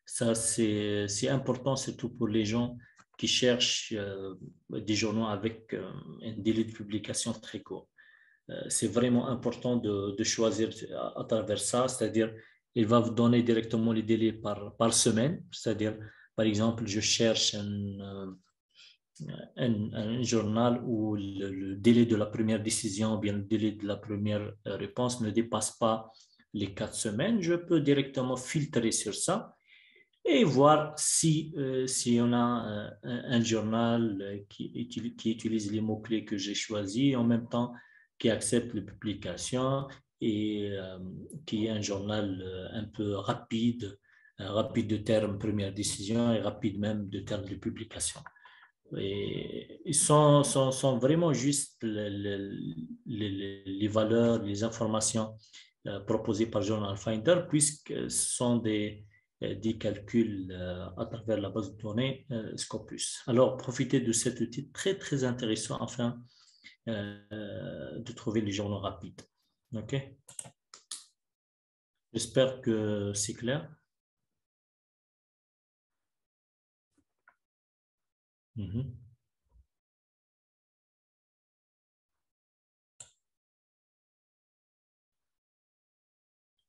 Ça, c'est important, surtout pour les gens qui cherchent des journaux avec un délai de publication très court. C'est vraiment important de choisir à travers ça, c'est-à-dire il va vous donner directement les délais par semaine, c'est-à-dire par exemple je cherche un journal où le délai de la première décision ou bien le délai de la première réponse ne dépasse pas les 4 semaines, je peux directement filtrer sur ça et voir si on a un journal qui utilise les mots-clés que j'ai choisis et en même temps qui accepte les publications et qui est un journal un peu rapide, rapide de terme première décision et rapide même de terme de publication. Et ils sont vraiment juste les valeurs, les informations proposées par Journal Finder, puisque ce sont des calculs à travers la base de données Scopus. Alors, profitez de cet outil très, très intéressant afin de trouver les journaux rapides. OK? J'espère que c'est clair.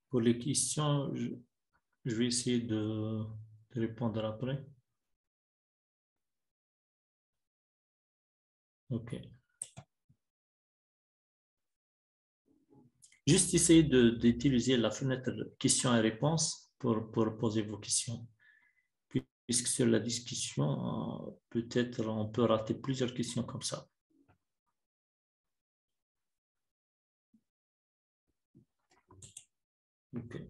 Pour les questions, je vais essayer de répondre après. OK. Juste essayer d'utiliser la fenêtre questions et réponses pour poser vos questions. Puisque sur la discussion, peut-être on peut rater plusieurs questions comme ça. Okay.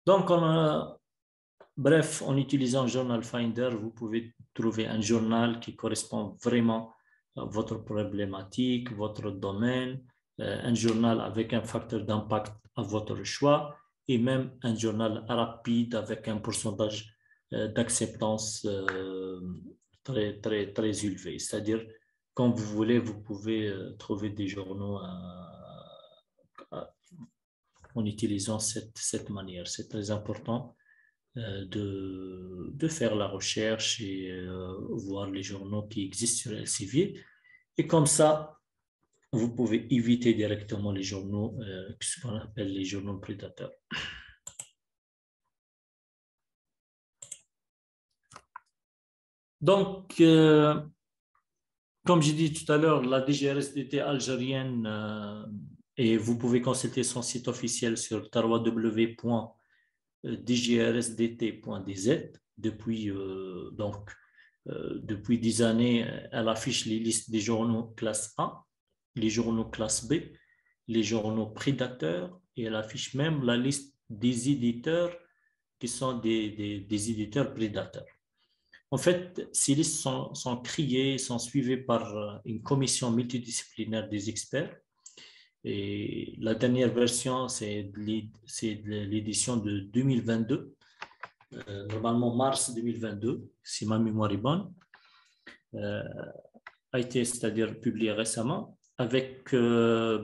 Donc, bref, en utilisant Journal Finder, vous pouvez trouver un journal qui correspond vraiment à votre problématique, votre domaine, un journal avec un facteur d'impact à votre choix et même un journal rapide avec un pourcentage d'acceptance très, très, très élevé. C'est-à-dire, quand vous voulez, vous pouvez trouver des journaux en utilisant cette manière. C'est très important de faire la recherche et voir les journaux qui existent sur Elsevier. Et comme ça, vous pouvez éviter directement les journaux, ce qu'on appelle les journaux prédateurs. Donc, comme j'ai dit tout à l'heure, la DGRSDT algérienne, et vous pouvez consulter son site officiel sur www.dgrsdt.dz. Depuis, depuis 10 années, elle affiche les listes des journaux classe A, les journaux classe B, les journaux prédateurs, et elle affiche même la liste des éditeurs qui sont des éditeurs prédateurs. En fait, ces listes sont triées, sont suivies par une commission multidisciplinaire des experts. Et la dernière version, c'est de l'édition de 2022, normalement mars 2022, si ma mémoire est bonne, a été, c'est-à-dire publiée récemment, avec,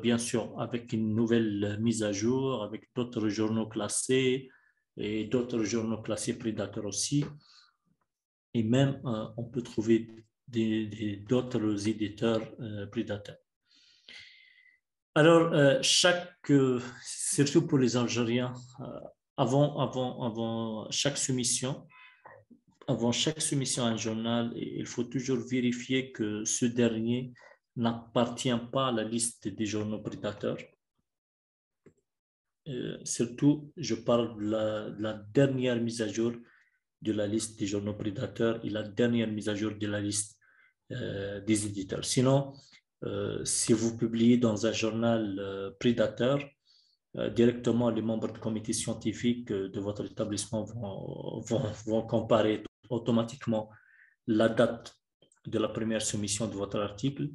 bien sûr, avec une nouvelle mise à jour, avec d'autres journaux classés et d'autres journaux classés prédateurs aussi. Et même, on peut trouver d'autres éditeurs prédateurs. Alors, surtout pour les Algériens, avant chaque soumission, à un journal, il faut toujours vérifier que ce dernier n'appartient pas à la liste des journaux prédateurs. Surtout, je parle de la dernière mise à jour de la liste des journaux prédateurs et la dernière mise à jour de la liste des éditeurs. Sinon, si vous publiez dans un journal prédateur, directement les membres du comité scientifique de votre établissement vont comparer automatiquement la date de la première soumission de votre article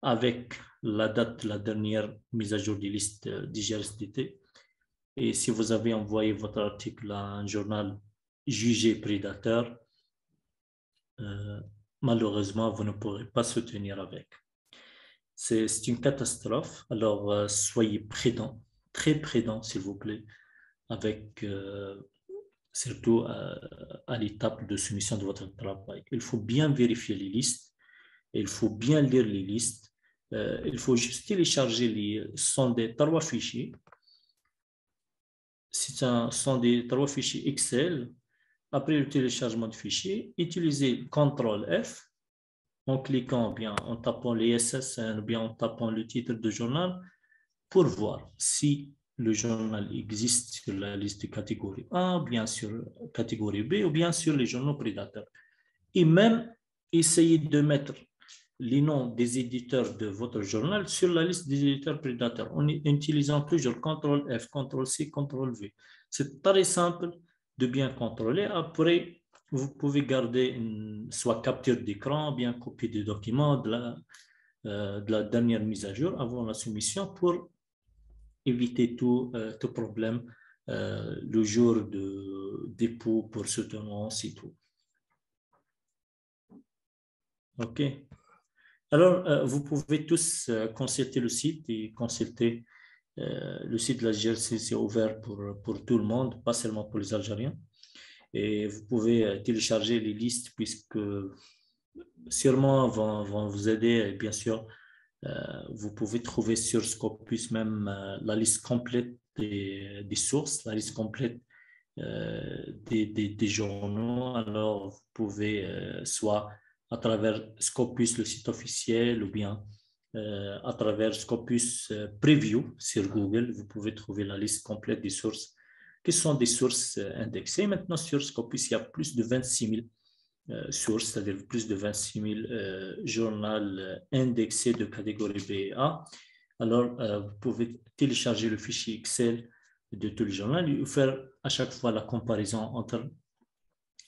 avec la date de la dernière mise à jour des listes d'IGRSDT. Et si vous avez envoyé votre article à un journal jugé prédateur, malheureusement, vous ne pourrez pas se tenir avec. C'est une catastrophe. Alors, soyez prudents, très prudents, s'il vous plaît, avec surtout à l'étape de soumission de votre travail. Il faut bien vérifier les listes, il faut bien lire les listes, il faut juste télécharger sont des 3 fichiers. Sont des 3 fichiers Excel. Après le téléchargement du fichier, utilisez CTRL F en cliquant bien, en tapant les SSN ou bien en tapant le titre de journal pour voir si le journal existe sur la liste de catégorie A, bien sur catégorie B ou bien sur les journaux prédateurs. Et même essayer de mettre les noms des éditeurs de votre journal sur la liste des éditeurs prédateurs en utilisant toujours CTRL F, CTRL C, CTRL V. C'est très simple de bien contrôler. Après, vous pouvez garder soit capture d'écran, bien copie des documents de la dernière mise à jour avant la soumission pour éviter tout problème le jour de dépôt pour soutenance et tout. OK. Alors, vous pouvez tous consulter le site et consulter le site de la GRC, c'est ouvert pour tout le monde, pas seulement pour les Algériens. Et vous pouvez télécharger les listes puisque sûrement vont vous aider. Et bien sûr, vous pouvez trouver sur Scopus même la liste complète des sources, la liste complète des journaux. Alors, vous pouvez soit à travers Scopus, le site officiel, ou bien à travers Scopus Preview sur Google, vous pouvez trouver la liste complète des sources qui sont des sources indexées. Maintenant, sur Scopus, il y a plus de 26 000 sources, c'est-à-dire plus de 26 000 journaux indexés de catégorie B et A. Alors, vous pouvez télécharger le fichier Excel de tous les journaux et faire à chaque fois la comparaison entre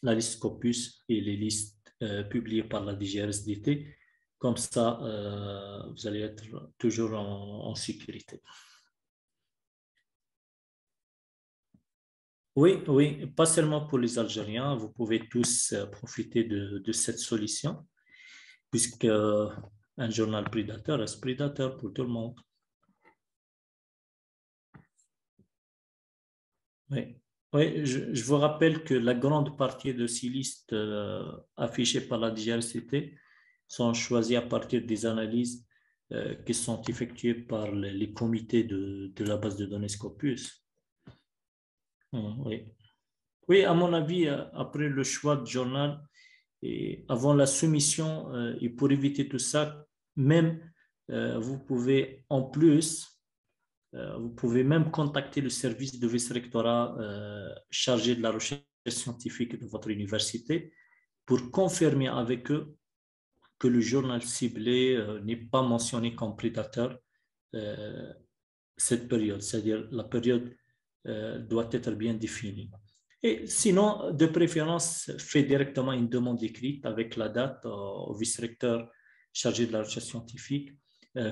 la liste Scopus et les listes publiées par la DGRSDT. Comme ça, vous allez être toujours en sécurité. Oui, oui, pas seulement pour les Algériens, vous pouvez tous profiter de cette solution, puisque un journal prédateur reste prédateur pour tout le monde. Oui, oui, je vous rappelle que la grande partie de ces listes affichées par la DGRCT sont choisies à partir des analyses qui sont effectuées par les comités de la base de données Scopus. Oui. Oui, à mon avis, après le choix de journal et avant la soumission, et pour éviter tout ça, même vous pouvez en plus vous pouvez même contacter le service de vice-rectorat chargé de la recherche scientifique de votre université pour confirmer avec eux que le journal ciblé n'est pas mentionné comme prédateur cette période, c'est-à-dire la période doit être bien définie. Et sinon, de préférence, faites directement une demande écrite avec la date au vice-recteur chargé de la recherche scientifique.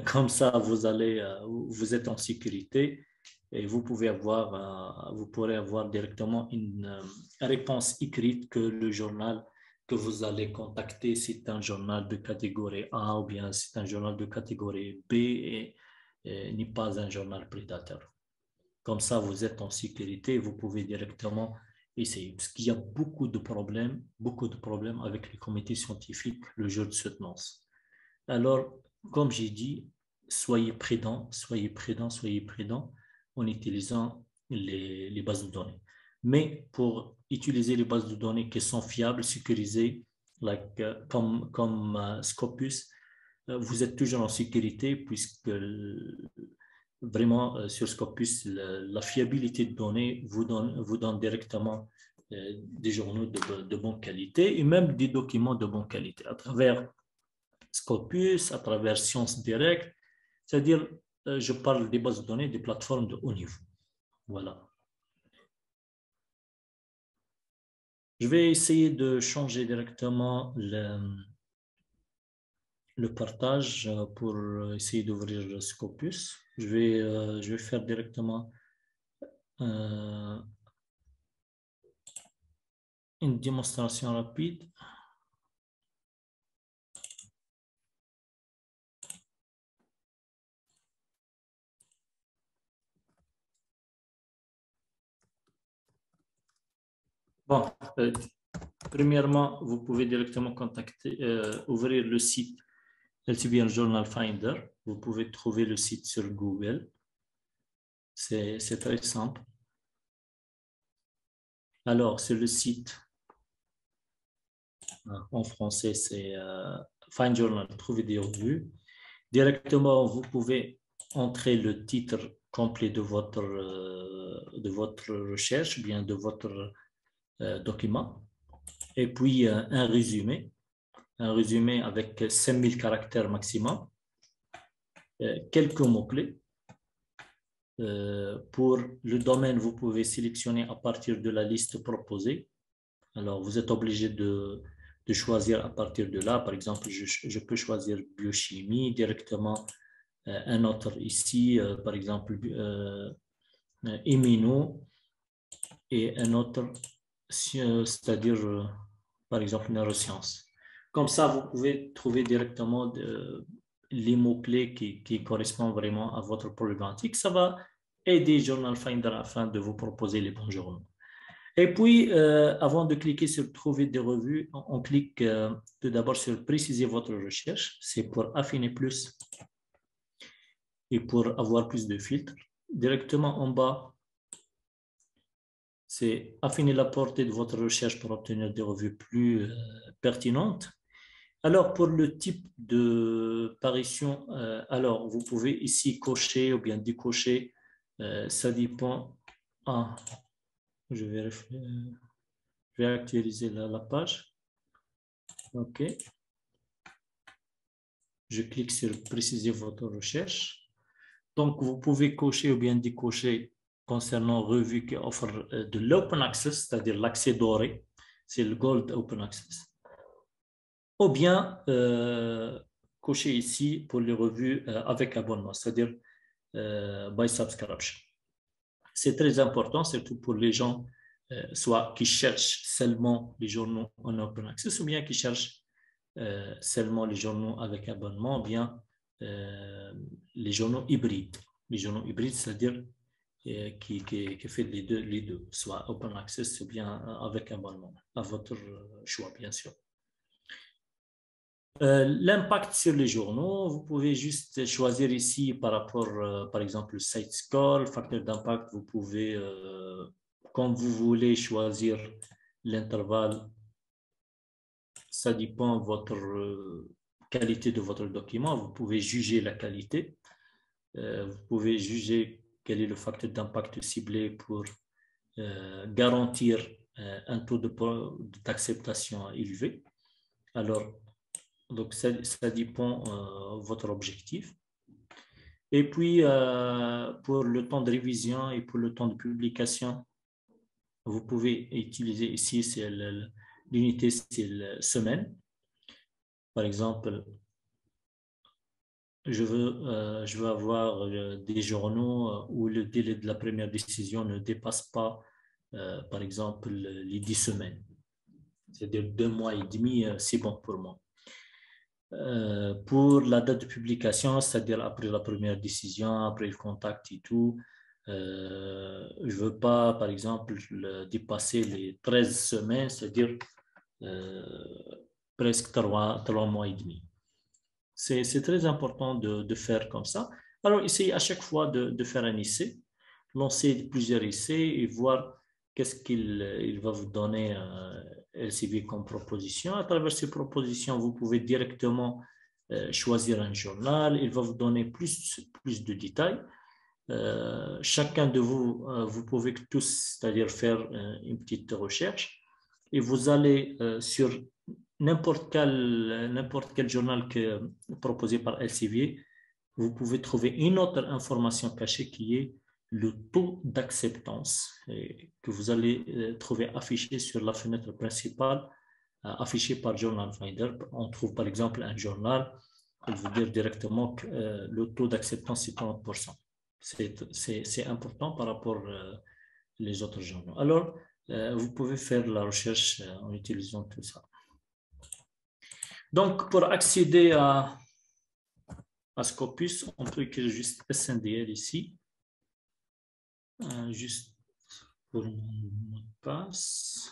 Comme ça, vous êtes en sécurité et vous pourrez avoir directement une réponse écrite que le journal que vous allez contacter, c'est un journal de catégorie A ou bien c'est un journal de catégorie B et n'est pas un journal prédateur. Comme ça, vous êtes en sécurité et vous pouvez directement essayer. Parce qu'il y a beaucoup de problèmes avec les comités scientifiques le jour de soutenance. Alors, comme j'ai dit, soyez prudents en utilisant les bases de données. Mais pour utiliser les bases de données qui sont fiables, sécurisées, comme Scopus, vous êtes toujours en sécurité puisque vraiment sur Scopus, la fiabilité de données vous donne directement des journaux de bonne qualité et même des documents de bonne qualité à travers Scopus, à travers Sciences Direct, c'est-à-dire je parle des bases de données des plateformes de haut niveau. Voilà. Je vais essayer de changer directement le partage pour essayer d'ouvrir Scopus. Je vais faire directement une démonstration rapide. Bon, premièrement, vous pouvez directement ouvrir le site Elsevier Journal Finder. Vous pouvez trouver le site sur Google. C'est très simple. Alors, c'est le site, en français, c'est Find Journal, trouver des revues. Directement, vous pouvez entrer le titre complet de votre recherche, bien de votre document, et puis un résumé avec 5000 caractères maximum, quelques mots-clés. Pour le domaine, vous pouvez sélectionner à partir de la liste proposée. Alors, vous êtes obligé de choisir à partir de là. Par exemple, je peux choisir biochimie directement, un autre ici, par exemple, immuno, et un autre, c'est-à-dire, par exemple, neurosciences. Comme ça, vous pouvez trouver directement les mots-clés qui correspondent vraiment à votre problématique. Ça va aider Journal Finder afin de vous proposer les bons journaux. Et puis, avant de cliquer sur trouver des revues, on clique tout d'abord sur préciser votre recherche. C'est pour affiner plus et pour avoir plus de filtres. Directement en bas, c'est affiner la portée de votre recherche pour obtenir des revues plus pertinentes. Alors, pour le type de parution, alors vous pouvez ici cocher ou bien décocher. Ça dépend. Ah, je vais actualiser la page. OK. Je clique sur préciser votre recherche. Donc, vous pouvez cocher ou bien décocher concernant revues qui offrent de l'open access, c'est-à-dire l'accès doré. C'est le Gold Open Access. Ou bien cocher ici pour les revues avec abonnement, c'est-à-dire by subscription. C'est très important, surtout pour les gens soit qui cherchent seulement les journaux en open access ou bien qui cherchent seulement les journaux avec abonnement, ou bien les journaux hybrides. Les journaux hybrides, c'est-à-dire qui fait les deux, soit open access ou bien avec abonnement, à votre choix, bien sûr. L'impact sur les journaux, vous pouvez juste choisir ici par rapport, par exemple, le site score, le facteur d'impact, vous pouvez, comme vous voulez, choisir l'intervalle. Ça dépend de votre qualité de votre document. Vous pouvez juger la qualité. Vous pouvez juger quel est le facteur d'impact ciblé pour garantir un taux d'acceptation élevé. Alors, donc, ça dépend de votre objectif. Et puis, pour le temps de révision et pour le temps de publication, vous pouvez utiliser ici, l'unité, c'est la semaine. Par exemple, je veux avoir des journaux où le délai de la première décision ne dépasse pas, par exemple, les 10 semaines. C'est-à-dire 2 mois et demi, c'est bon pour moi. Pour la date de publication, c'est-à-dire après la première décision, après le contact et tout, je ne veux pas, par exemple, dépasser les 13 semaines, c'est-à-dire presque 3 mois et demi. C'est très important de faire comme ça. Alors, essayez à chaque fois de faire un essai, lancer plusieurs essais et voir qu'est-ce qu'il va vous donner LCV comme proposition. À travers ces propositions, vous pouvez directement choisir un journal. Il va vous donner plus de détails. Chacun de vous, vous pouvez tous, c'est-à-dire faire une petite recherche et vous allez sur n'importe quel journal proposé par Elsevier, vous pouvez trouver une autre information cachée qui est le taux d'acceptance que vous allez trouver affiché sur la fenêtre principale affichée par Journal Finder. On trouve par exemple un journal, il veut dire directement que le taux d'acceptance est 30%. C'est important par rapport les autres journaux. Alors, vous pouvez faire la recherche en utilisant tout ça. Donc, pour accéder à Scopus, on peut écrire juste SNDL ici. Juste pour mon mot de passe.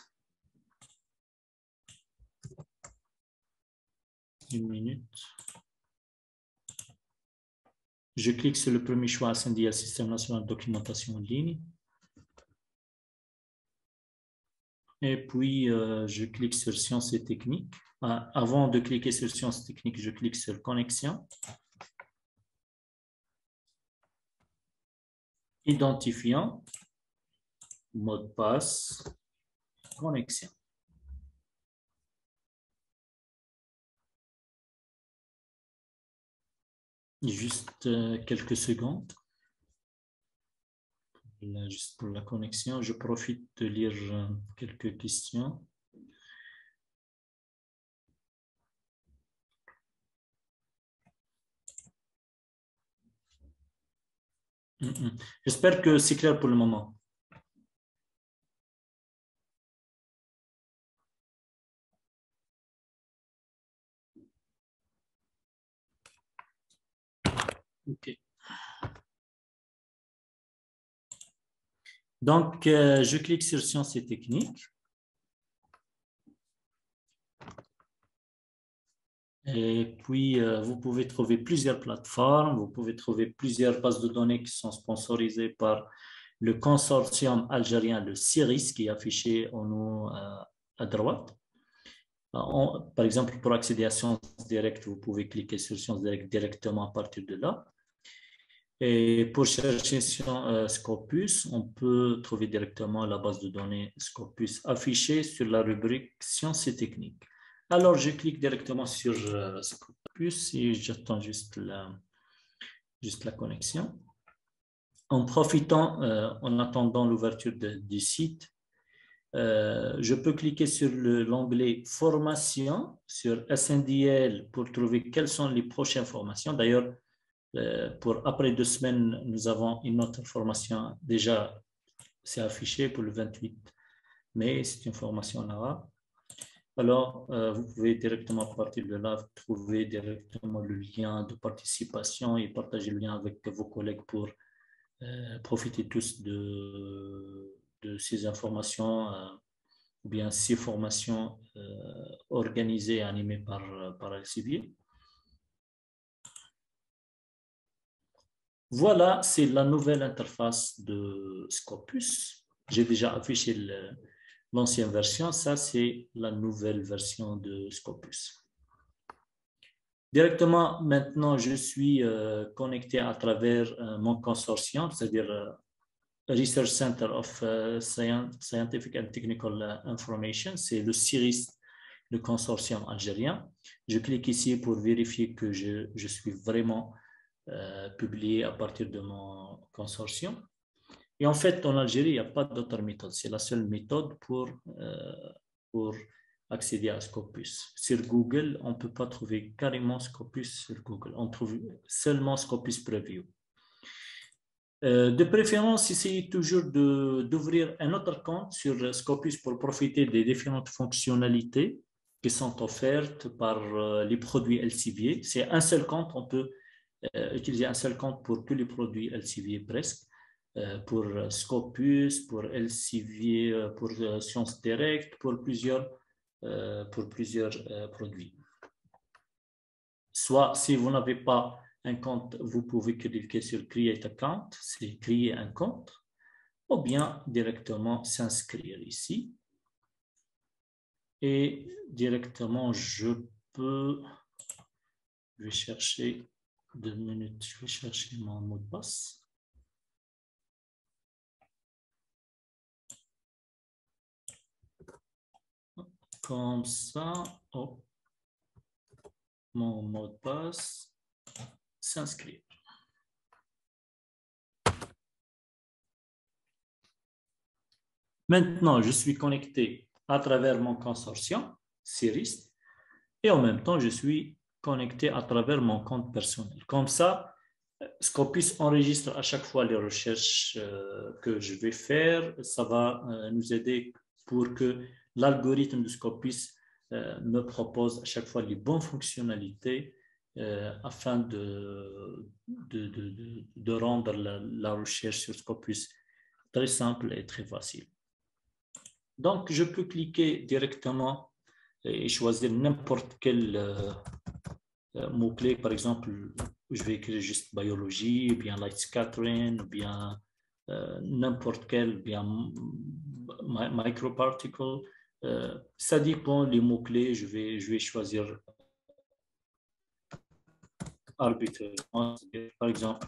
Une minute. Je clique sur le premier choix, SNDL, Système national de documentation en ligne. Et puis, je clique sur Sciences et techniques. Avant de cliquer sur Sciences et techniques, je clique sur Connexion. Identifiant, mot de passe, connexion. Juste quelques secondes. Là, juste pour la connexion, je profite de lire quelques questions. J'espère que c'est clair pour le moment. OK. Donc, je clique sur Sciences et techniques. Et puis, vous pouvez trouver plusieurs plateformes, vous pouvez trouver plusieurs bases de données qui sont sponsorisées par le consortium algérien, le CIRIS, qui est affiché en haut à droite. Par exemple, pour accéder à Sciences Direct, vous pouvez cliquer sur Sciences Direct directement à partir de là. Et pour chercher Scopus, on peut trouver directement la base de données Scopus affichée sur la rubrique Sciences et techniques. Alors, je clique directement sur Scopus et j'attends juste la connexion. En profitant, en attendant l'ouverture du site, je peux cliquer sur l'onglet Formation sur SNDL pour trouver quelles sont les prochaines formations. D'ailleurs, pour après 2 semaines, nous avons une autre formation déjà, c'est affiché pour le 28 mai, c'est une formation en arabe. Alors, vous pouvez directement à partir de là trouver directement le lien de participation et partager le lien avec vos collègues pour profiter tous de ces informations, ou bien ces formations organisées et animées par Elsevier. Voilà, c'est la nouvelle interface de Scopus. J'ai déjà affiché l'ancienne version. Ça, c'est la nouvelle version de Scopus. Directement, maintenant, je suis connecté à travers mon consortium, c'est-à-dire Research Center of Scientific and Technical Information. C'est le CIRIS, le consortium algérien. Je clique ici pour vérifier que je suis vraiment publié à partir de mon consortium. Et en fait, en Algérie, il n'y a pas d'autre méthode. C'est la seule méthode pour accéder à Scopus. Sur Google, on ne peut pas trouver carrément Scopus sur Google. On trouve seulement Scopus Preview. De préférence, essayez toujours d'ouvrir un autre compte sur Scopus pour profiter des différentes fonctionnalités qui sont offertes par les produits Elsevier. C'est un seul compte, on peut utiliser un seul compte pour tous les produits Elsevier presque, pour Scopus, pour Elsevier, pour Sciences Direct, pour plusieurs produits. Soit si vous n'avez pas un compte, vous pouvez cliquer sur Create Account, c'est créer un compte, ou bien directement s'inscrire ici. Et directement, je vais chercher 2 minutes, je vais chercher mon mot de passe. Comme ça, mon mot de passe, s'inscrire. Maintenant, je suis connecté à travers mon consortium, CIRIS, et en même temps, je suis connecté à travers mon compte personnel. Comme ça, Scopus enregistre à chaque fois les recherches que je vais faire. Ça va nous aider pour que l'algorithme de Scopus me propose à chaque fois les bonnes fonctionnalités afin de rendre la recherche sur Scopus très simple et très facile. Donc, je peux cliquer directement et choisir n'importe quel mot-clé. Par exemple, je vais écrire juste biologie, ou bien light scattering, ou bien n'importe quel, bien microparticle. Ça dépend les mots-clés. Je vais choisir arbitrairement. Par exemple,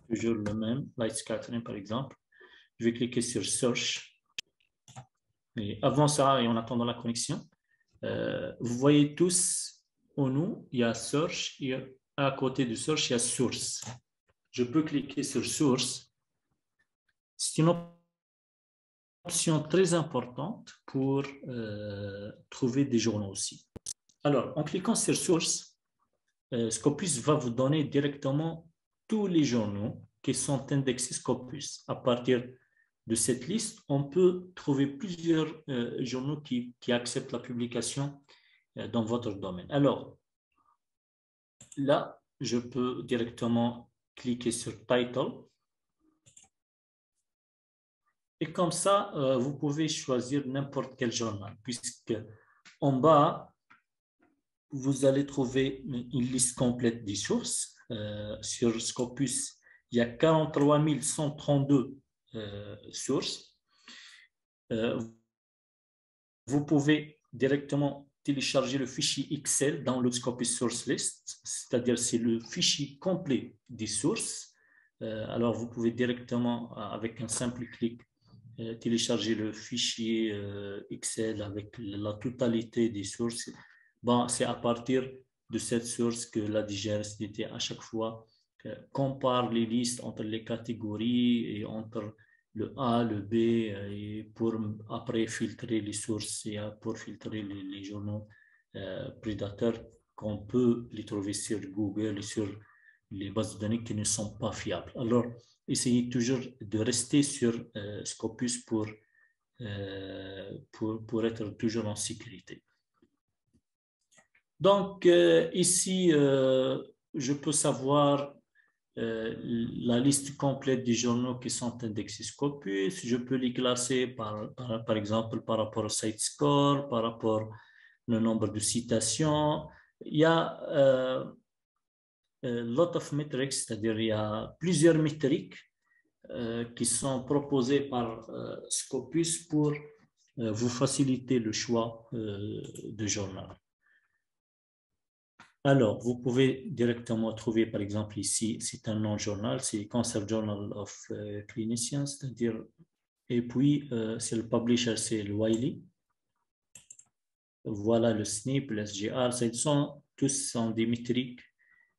toujours le même, light scattering par exemple. Je vais cliquer sur Search. Et avant ça, et en attendant la connexion, vous voyez tous au nous, il y a Search, et à côté de Search, il y a Source. Je peux cliquer sur Source. C'est une option très importante pour trouver des journaux aussi. Alors, en cliquant sur Source, Scopus va vous donner directement tous les journaux qui sont indexés Scopus. À partir de cette liste, on peut trouver plusieurs journaux qui acceptent la publication dans votre domaine. Alors, là, je peux directement cliquer sur Title. Et comme ça, vous pouvez choisir n'importe quel journal, puisque en bas, vous allez trouver une liste complète des sources. Sur Scopus, il y a 43 132 sources. Vous pouvez directement télécharger le fichier Excel dans le Scopus Source List, c'est-à-dire c'est le fichier complet des sources. Alors, vous pouvez directement, avec un simple clic, télécharger le fichier Excel avec la totalité des sources. Bon, c'est à partir de cette source que la DGRSDT à chaque fois compare les listes entre les catégories et entre le A, le B, et pour après filtrer les sources et pour filtrer les journaux prédateurs qu'on peut les trouver sur Google et sur les bases de données qui ne sont pas fiables. Alors, essayez toujours de rester sur Scopus pour être toujours en sécurité. Donc, ici, je peux savoir la liste complète des journaux qui sont indexés Scopus. Je peux les classer par exemple par rapport au site score, par rapport au nombre de citations. Il y a lot of metrics, c'est-à-dire il y a plusieurs métriques qui sont proposées par Scopus pour vous faciliter le choix de journal. Alors, vous pouvez directement trouver, par exemple, ici, c'est un nom-journal, c'est Cancer Journal of Clinicians, c'est-à-dire, et puis, c'est le publisher, c'est le Wiley. Voilà le SNP, le SGR, tous sont des métriques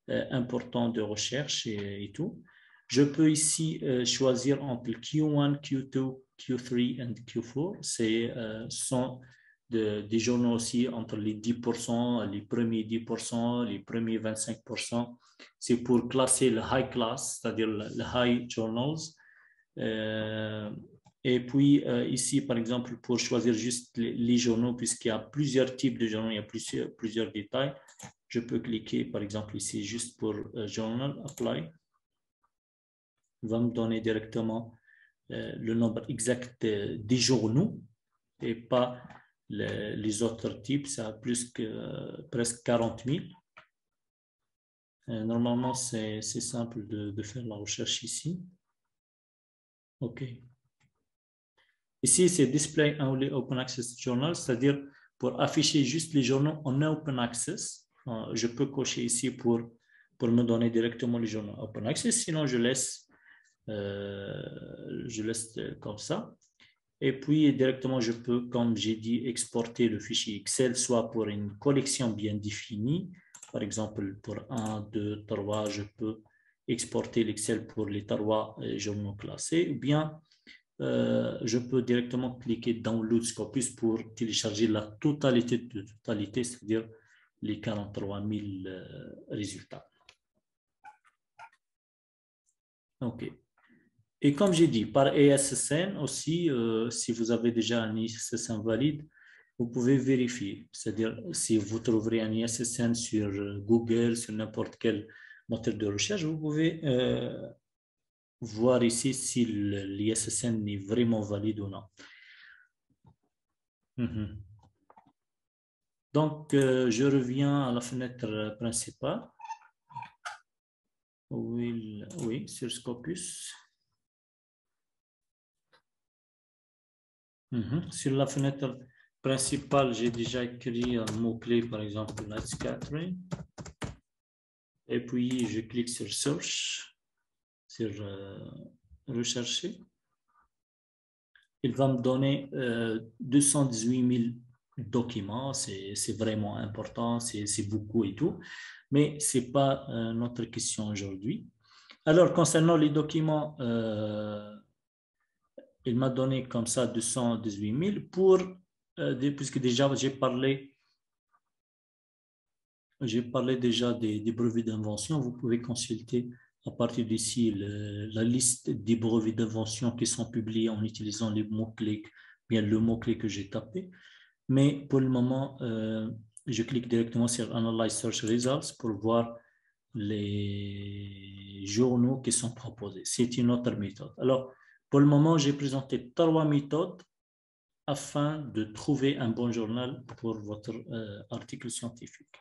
importants de recherche et tout. Je peux ici choisir entre Q1, Q2, Q3 et Q4. Ce sont des journaux aussi entre les 10%, les premiers 10%, les premiers 25%. C'est pour classer le high class, c'est-à-dire le high journals. Et puis ici, par exemple, pour choisir juste les journaux, puisqu'il y a plusieurs types de journaux, il y a plusieurs détails, je peux cliquer, par exemple, ici, juste pour Journal, Apply. Il va me donner directement le nombre exact des journaux et pas les autres types. Ça a plus que presque 40 000. Normalement, c'est simple de faire la recherche ici. OK. Ici, c'est Display Only Open Access Journal, c'est-à-dire pour afficher juste les journaux en Open Access. Je peux cocher ici pour me donner directement les journaux Open Access, sinon je laisse comme ça. Et puis, directement, je peux, comme j'ai dit, exporter le fichier Excel, soit pour une collection bien définie. Par exemple, pour 1, 2, 3, je peux exporter l'Excel pour les 3 journaux classés. Ou bien, je peux directement cliquer Download Scopus pour télécharger la totalité, c'est-à-dire les 43 000 résultats. OK. Et comme j'ai dit, par ESSN aussi, si vous avez déjà un ESSN valide, vous pouvez vérifier. C'est-à-dire, si vous trouverez un ESSN sur Google, sur n'importe quel moteur de recherche, vous pouvez voir ici si l'ESSN est vraiment valide ou non. Donc, je reviens à la fenêtre principale. Oui, sur Scopus. Sur la fenêtre principale, j'ai déjà écrit un mot-clé, par exemple, Light Scattering. Et puis, je clique sur Search, sur Rechercher. Il va me donner 218 000 documents. C'est vraiment important, c'est beaucoup et tout. Mais ce n'est pas notre question aujourd'hui. Alors, concernant les documents, il m'a donné comme ça 218 000 puisque déjà j'ai parlé déjà des brevets d'invention. Vous pouvez consulter à partir d'ici la liste des brevets d'invention qui sont publiés en utilisant les mots-clés, bien le mot-clé que j'ai tapé. Mais pour le moment, je clique directement sur Analyze Search Results pour voir les journaux qui sont proposés. C'est une autre méthode. Alors, pour le moment, j'ai présenté 3 méthodes afin de trouver un bon journal pour votre article scientifique.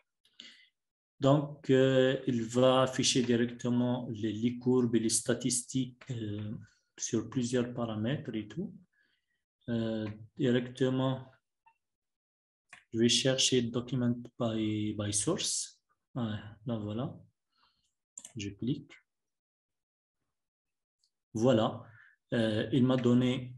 Donc, il va afficher directement les courbes et les statistiques sur plusieurs paramètres et tout. Directement, je vais chercher Document by Source. Là, voilà. Je clique. Voilà. Il m'a donné,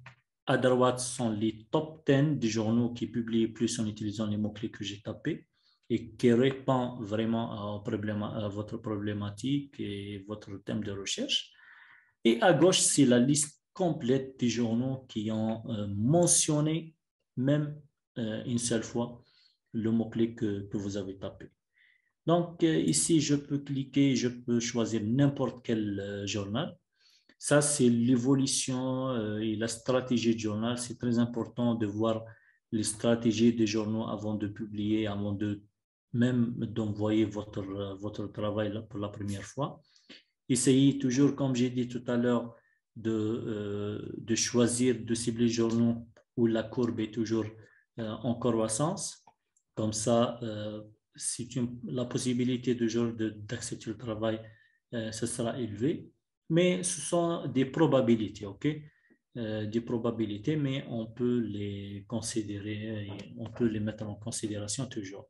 à droite, sont les top 10 des journaux qui publient plus en utilisant les mots-clés que j'ai tapés et qui répondent vraiment à votre problématique et votre thème de recherche. Et à gauche, c'est la liste complète des journaux qui ont mentionné même une seule fois le mot-clé que vous avez tapé. Donc, ici, je peux cliquer, je peux choisir n'importe quel journal. Ça, c'est l'évolution et la stratégie du journal. C'est très important de voir les stratégies des journaux avant de publier, avant de même d'envoyer votre travail pour la première fois. Essayez toujours, comme j'ai dit tout à l'heure, de choisir, de cibler les journaux où la courbe est toujours en croissance. Comme ça, la possibilité d'accepter le travail, ce sera élevé. Mais ce sont des probabilités, OK? Des probabilités, mais on peut les considérer, on peut les mettre en considération toujours.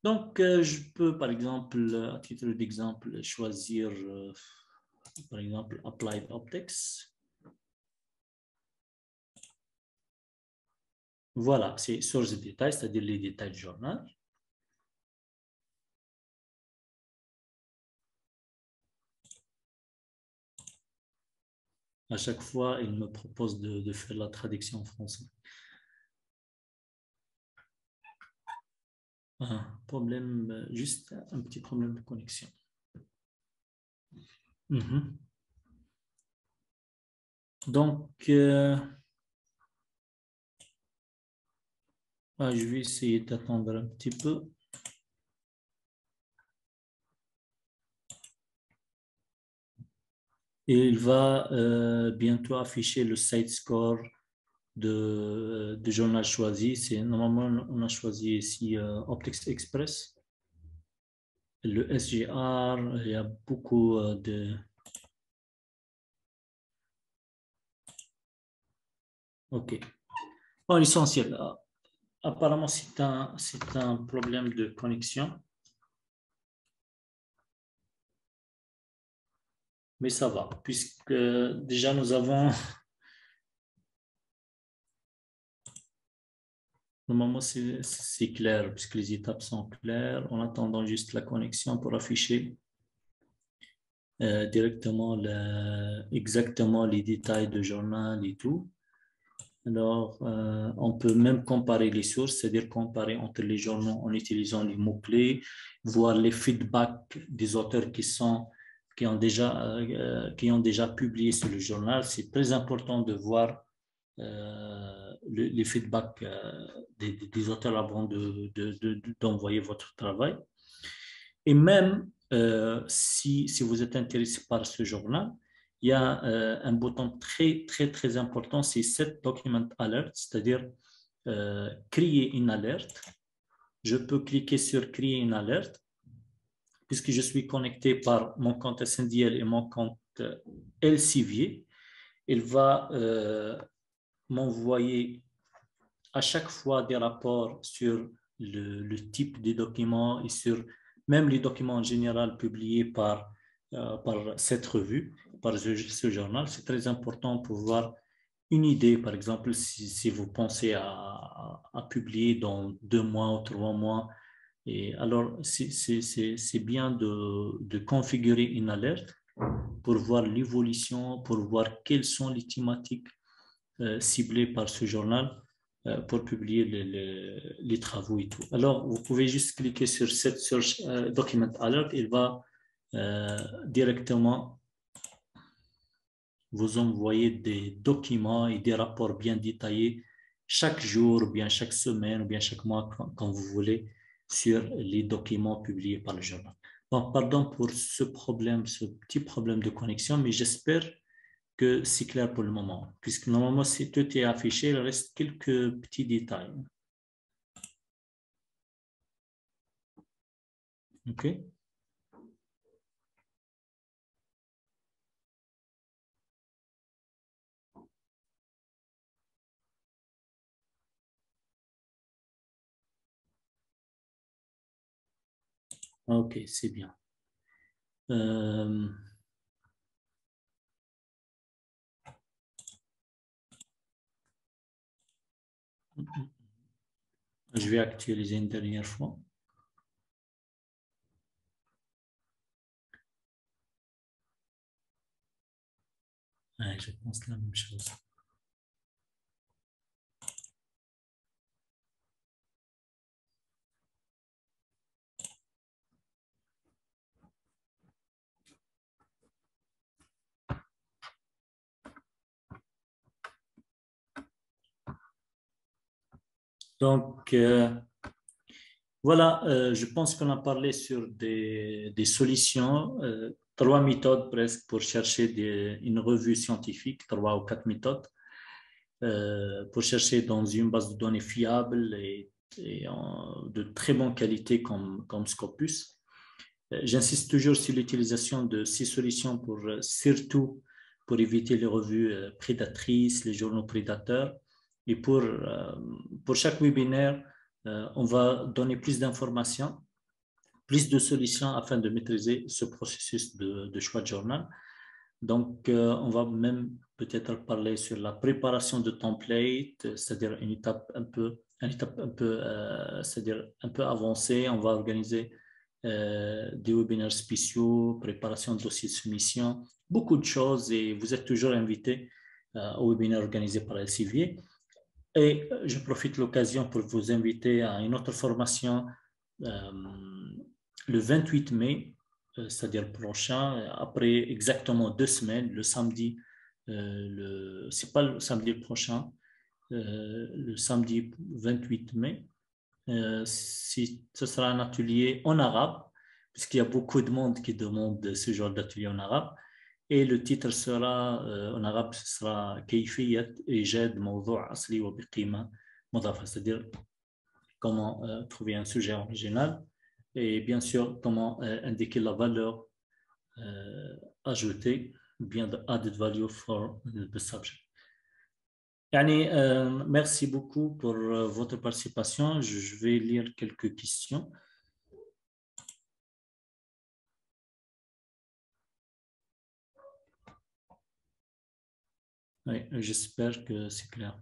Donc, je peux, par exemple, à titre d'exemple, choisir, par exemple, Applied Optics. Voilà, c'est source de détails, c'est-à-dire les détails du journal. À chaque fois, il me propose de faire la traduction en français. Problème, juste un petit problème de connexion. Donc, je vais essayer d'attendre un petit peu. Et il va bientôt afficher le site score de journal choisi. Normalement, on a choisi ici Optics Express. Le SGR, il y a beaucoup de... OK. Bon, l'essentiel. Apparemment, c'est un problème de connexion. Mais ça va, puisque déjà nous avons... Normalement, c'est clair, puisque les étapes sont claires, en attendant juste la connexion pour afficher directement exactement les détails du journal et tout. Alors, on peut même comparer les sources, c'est-à-dire comparer entre les journaux en utilisant les mots-clés, voir les feedbacks des auteurs qui ont déjà publié sur le journal. C'est très important de voir les feedbacks des auteurs avant d'envoyer votre travail. Et même si vous êtes intéressé par ce journal, il y a un bouton très, très, très important, c'est Set Document Alert, c'est-à-dire créer une alerte je peux cliquer sur créer une alerte. Puisque je suis connecté par mon compte SNDL et mon compte Elsevier, il va m'envoyer à chaque fois des rapports sur le type de documents et sur même les documents en général publiés par cette revue, par ce journal. C'est très important pour voir une idée, par exemple, si vous pensez à publier dans 2 mois ou 3 mois. Et alors, c'est bien de configurer une alerte pour voir l'évolution, pour voir quelles sont les thématiques ciblées par ce journal pour publier les travaux et tout. Alors, vous pouvez juste cliquer sur cette Search Document Alert. Il va directement vous envoyer des documents et des rapports bien détaillés chaque jour, ou bien chaque semaine, ou bien chaque mois, quand vous voulez, sur les documents publiés par le journal. Bon, pardon pour ce problème, ce petit problème de connexion, mais j'espère que c'est clair pour le moment, puisque normalement, si tout est affiché, il reste quelques petits détails. OK? OK, c'est bien. Je vais actualiser une dernière fois. Ouais, je pense la même chose. Donc, voilà, je pense qu'on a parlé sur des solutions, 3 méthodes presque pour chercher une revue scientifique, 3 ou 4 méthodes, pour chercher dans une base de données fiable et de très bonne qualité comme Scopus. J'insiste toujours sur l'utilisation de ces solutions surtout pour éviter les revues prédatrices, les journaux prédateurs. Et pour chaque webinaire, on va donner plus d'informations, plus de solutions afin de maîtriser ce processus de choix de journal. Donc, on va même peut-être parler sur la préparation de templates, c'est-à-dire une étape un peu, c'est-à-dire un peu avancée. On va organiser des webinaires spéciaux, préparation de dossiers de soumission, beaucoup de choses et vous êtes toujours invité au webinaire organisé par Elsevier. Et je profite de l'occasion pour vous inviter à une autre formation le 28 mai, c'est-à-dire prochain, après exactement 2 semaines, le samedi, c'est pas le samedi prochain, le samedi 28 mai, ce sera un atelier en arabe, puisqu'il y a beaucoup de monde qui demande ce genre d'atelier en arabe. Et le titre sera en arabe, ce sera كيفية إيجاد موضوع أصلي وبقيمة مضافة, c'est-à-dire comment trouver un sujet original et bien sûr comment indiquer la valeur ajoutée, bien the added value for the subject. Yani, merci beaucoup pour votre participation. Je vais lire quelques questions. Oui, j'espère que c'est clair.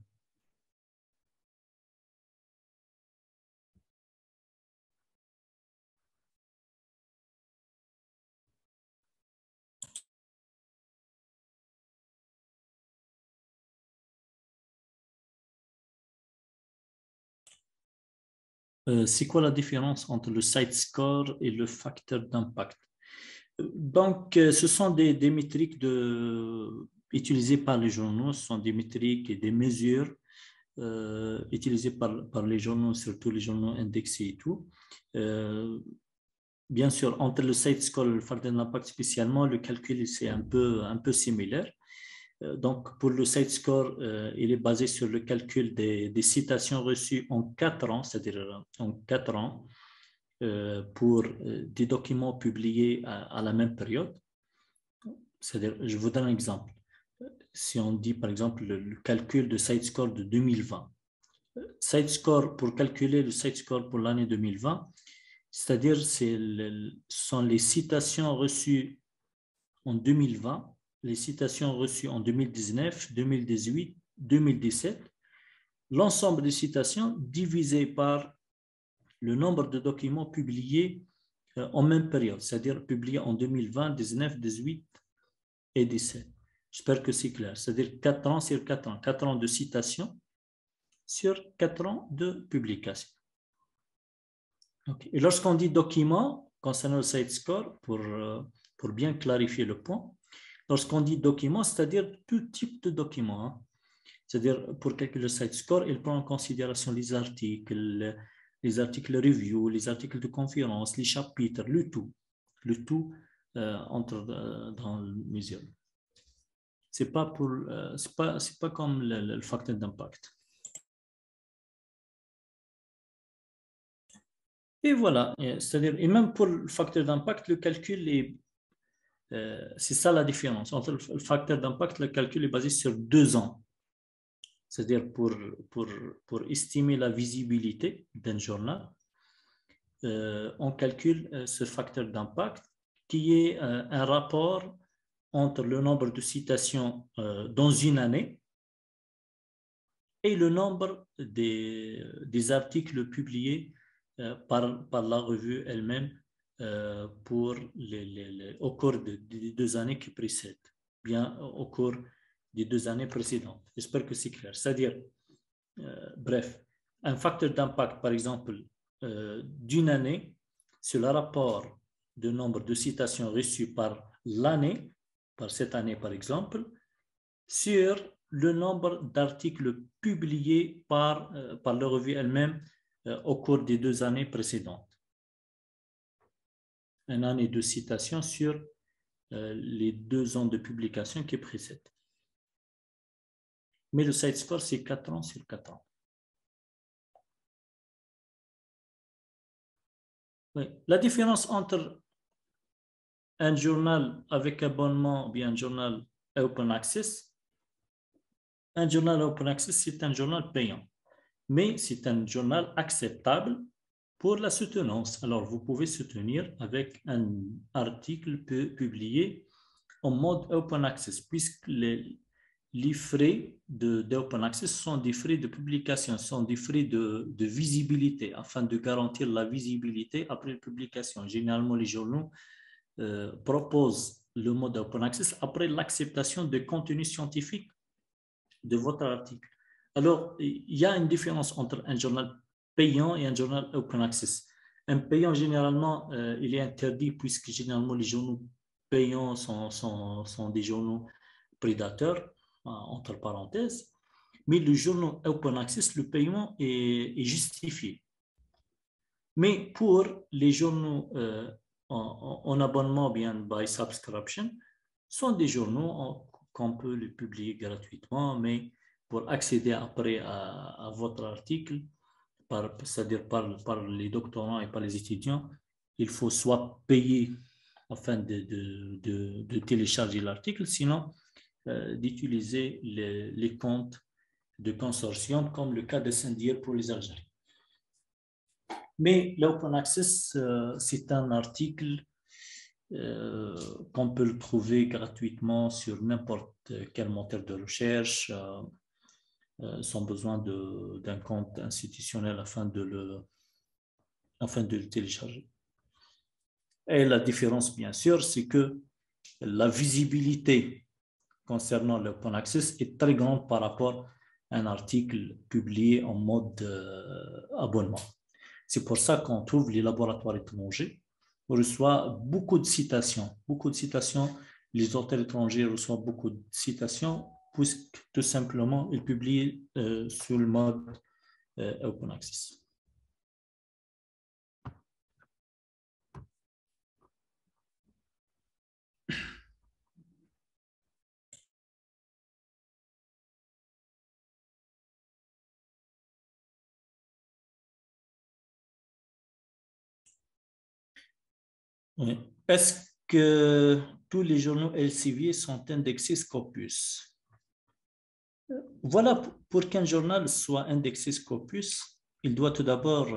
C'est quoi la différence entre le site score et le facteur d'impact? Donc, ce sont des métriques utilisées par les journaux, ce sont des métriques et des mesures utilisées par les journaux, surtout les journaux indexés et tout. Bien sûr, entre le site score et le facteur d'impact spécialement, le calcul c'est un peu similaire. Donc, pour le site score, il est basé sur le calcul des citations reçues en 4 ans, c'est-à-dire en 4 ans, pour des documents publiés à la même période. C'est-à-dire, je vous donne un exemple. Si on dit, par exemple, le calcul de site score de 2020, site score, pour calculer le site score pour l'année 2020, c'est-à-dire ce sont les citations reçues en 2020, les citations reçues en 2019, 2018, 2017, l'ensemble des citations divisé par le nombre de documents publiés en même période, c'est-à-dire publiés en 2020, 19, 18 et 17. J'espère que c'est clair. C'est-à-dire 4 ans sur 4 ans. 4 ans de citation sur 4 ans de publication. Okay. Et lorsqu'on dit document, concernant le site score, pour bien clarifier le point, lorsqu'on dit document, c'est-à-dire tout type de document. Hein. C'est-à-dire, pour calculer le site score, il prend en considération les articles review, les articles de conférence, les chapitres, le tout entre dans le muséum. C'est pas comme le facteur d'impact. Et voilà, c'est-à-dire, et même pour le facteur d'impact, le calcul est, c'est ça la différence. Entre le facteur d'impact, le calcul est basé sur 2 ans. C'est-à-dire pour estimer la visibilité d'un journal, on calcule ce facteur d'impact qui est un rapport entre le nombre de citations dans une année et le nombre des articles publiés par la revue elle-même pour au cours des 2 années qui précèdent, bien au cours des 2 années précédentes. J'espère que c'est clair. C'est-à-dire, bref, un facteur d'impact, par exemple, d'une année, c'est le rapport de nombre de citations reçues par l'année, par cette année par exemple, sur le nombre d'articles publiés par la revue elle-même au cours des 2 années précédentes. Une année de citation sur les 2 ans de publication qui précèdent. Mais le site score, c'est 4 ans sur 4 ans. Oui. La différence entre un journal avec abonnement ou bien un journal open access, un journal open access, c'est un journal payant, mais c'est un journal acceptable pour la soutenance. Alors, vous pouvez soutenir avec un article publié en mode open access, puisque les frais d'open access sont des frais de publication, sont des frais de visibilité, afin de garantir la visibilité après la publication. Généralement, les journaux proposent le mode open access après l'acceptation de contenu scientifique de votre article. Alors, il y a une différence entre un journal payant et un journal open access. Un payant, généralement, il est interdit puisque généralement les journaux payants sont des journaux prédateurs, entre parenthèses. Mais le journal open access, le paiement est justifié. Mais pour les journaux en abonnement, bien by subscription, sont des journaux qu'on peut les publier gratuitement, mais pour accéder après à votre article, c'est-à-dire par les doctorants et par les étudiants, il faut soit payer afin de télécharger l'article, sinon d'utiliser les comptes de consortium, comme le cas de Saint-Dié pour les Algériens. Mais l'open access, c'est un article qu'on peut le trouver gratuitement sur n'importe quel moteur de recherche, sans besoin d'un compte institutionnel afin de le télécharger. Et la différence, bien sûr, c'est que la visibilité concernant l'open access est très grande par rapport à un article publié en mode abonnement. C'est pour ça qu'on trouve les laboratoires étrangers reçoivent beaucoup de citations. Les auteurs étrangers reçoivent beaucoup de citations puisque tout simplement ils publient sur le mode open access. Oui. Est-ce que tous les journaux Elsevier sont indexés Scopus? Voilà, pour qu'un journal soit indexé Scopus, il doit tout d'abord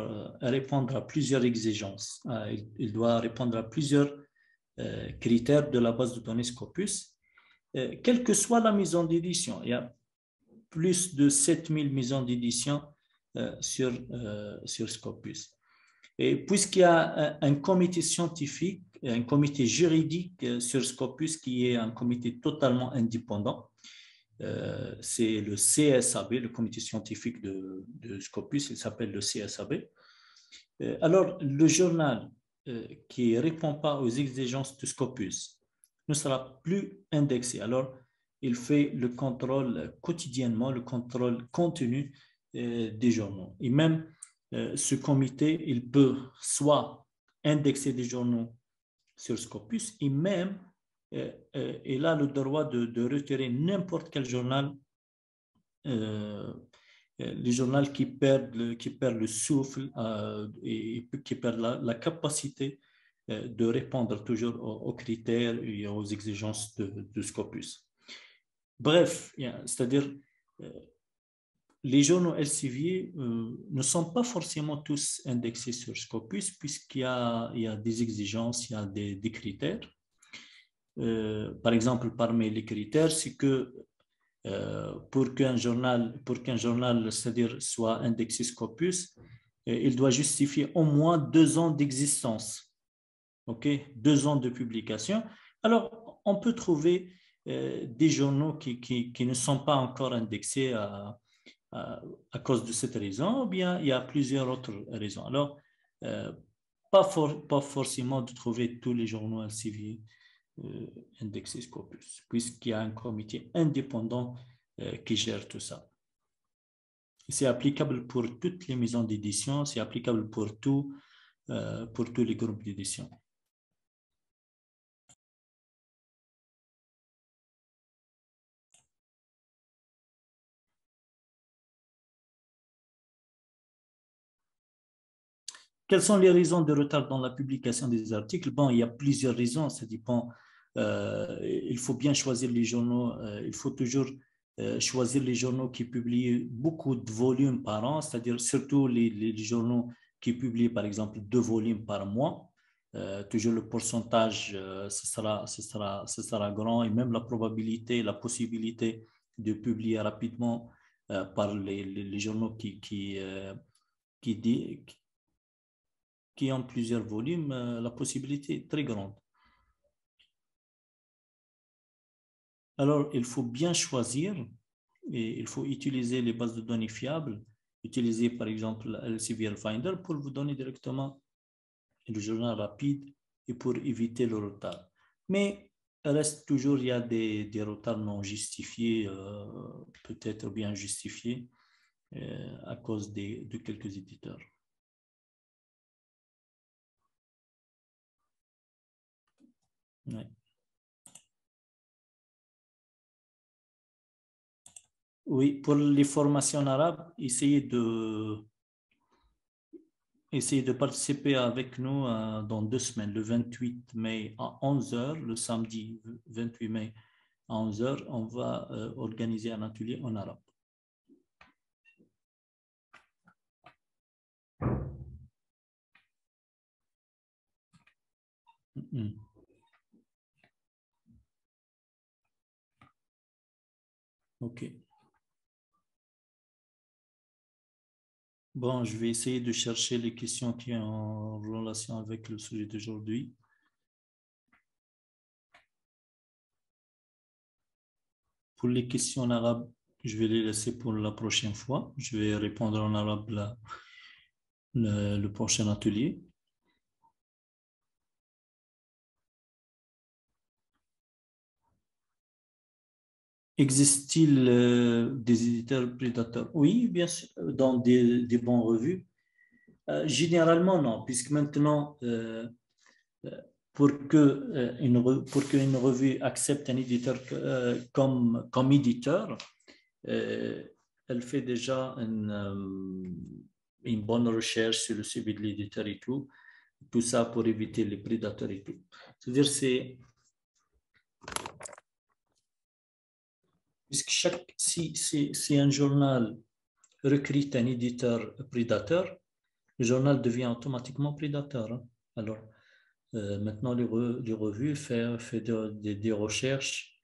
répondre à plusieurs exigences. Il doit répondre à plusieurs critères de la base de données Scopus. Quelle que soit la maison d'édition, il y a plus de 7000 maisons d'édition sur Scopus. Et puisqu'il y a un comité scientifique, un comité juridique sur Scopus qui est un comité totalement indépendant, c'est le CSAB, le comité scientifique de Scopus, il s'appelle le CSAB. Alors, le journal qui ne répond pas aux exigences de Scopus ne sera plus indexé. Alors, il fait le contrôle quotidiennement, le contrôle continu des journaux. Et même ce comité, il peut soit indexer des journaux sur Scopus et même il a le droit de retirer n'importe quel journal, les journaux qui perdent le souffle et qui perdent la capacité de répondre toujours aux critères et aux exigences de Scopus. Bref, c'est-à-dire les journaux Elsevier ne sont pas forcément tous indexés sur Scopus puisqu'il y a des exigences, il y a des critères. Par exemple, parmi les critères, c'est que pour qu'un journal, c'est-à-dire soit indexé Scopus, il doit justifier au moins 2 ans d'existence, ok, 2 ans de publication. Alors, on peut trouver des journaux qui ne sont pas encore indexés à cause de cette raison, ou bien il y a plusieurs autres raisons. Alors, pas forcément de trouver tous les journaux Elsevier indexés Scopus, puisqu'il y a un comité indépendant qui gère tout ça. C'est applicable pour toutes les maisons d'édition, c'est applicable pour tous les groupes d'édition. Quelles sont les raisons de retard dans la publication des articles? Bon, il y a plusieurs raisons, ça dépend. Il faut bien choisir les journaux, il faut toujours choisir les journaux qui publient beaucoup de volumes par an, c'est-à-dire surtout les journaux qui publient par exemple 2 volumes par mois. Toujours le pourcentage, ce sera grand et même la probabilité, la possibilité de publier rapidement par les journaux qui ont plusieurs volumes, la possibilité est très grande. Alors, il faut bien choisir et il faut utiliser les bases de données fiables. Utiliser par exemple Elsevier Finder pour vous donner directement le journal rapide et pour éviter le retard. Mais reste toujours, il y a des retards non justifiés, peut-être bien justifiés à cause de quelques éditeurs. Ouais. Oui, pour les formations en arabe, essayez de participer avec nous dans 2 semaines, le 28 mai à 11 h, le samedi 28 mai à 11 h, on va organiser un atelier en arabe. OK. Bon, je vais essayer de chercher les questions qui sont en relation avec le sujet d'aujourd'hui. Pour les questions en arabe, je vais les laisser pour la prochaine fois. Je vais répondre en arabe le prochain atelier. Existe-t-il des éditeurs prédateurs? Oui, bien sûr, dans des bonnes revues. Généralement, non, puisque maintenant, pour qu'une revue accepte un éditeur comme éditeur, elle fait déjà une bonne recherche sur le CV de l'éditeur et tout. Tout ça pour éviter les prédateurs et tout. C'est-à-dire, si un journal recrute un éditeur prédateur, le journal devient automatiquement prédateur. Hein. Alors, maintenant, les revues font des recherches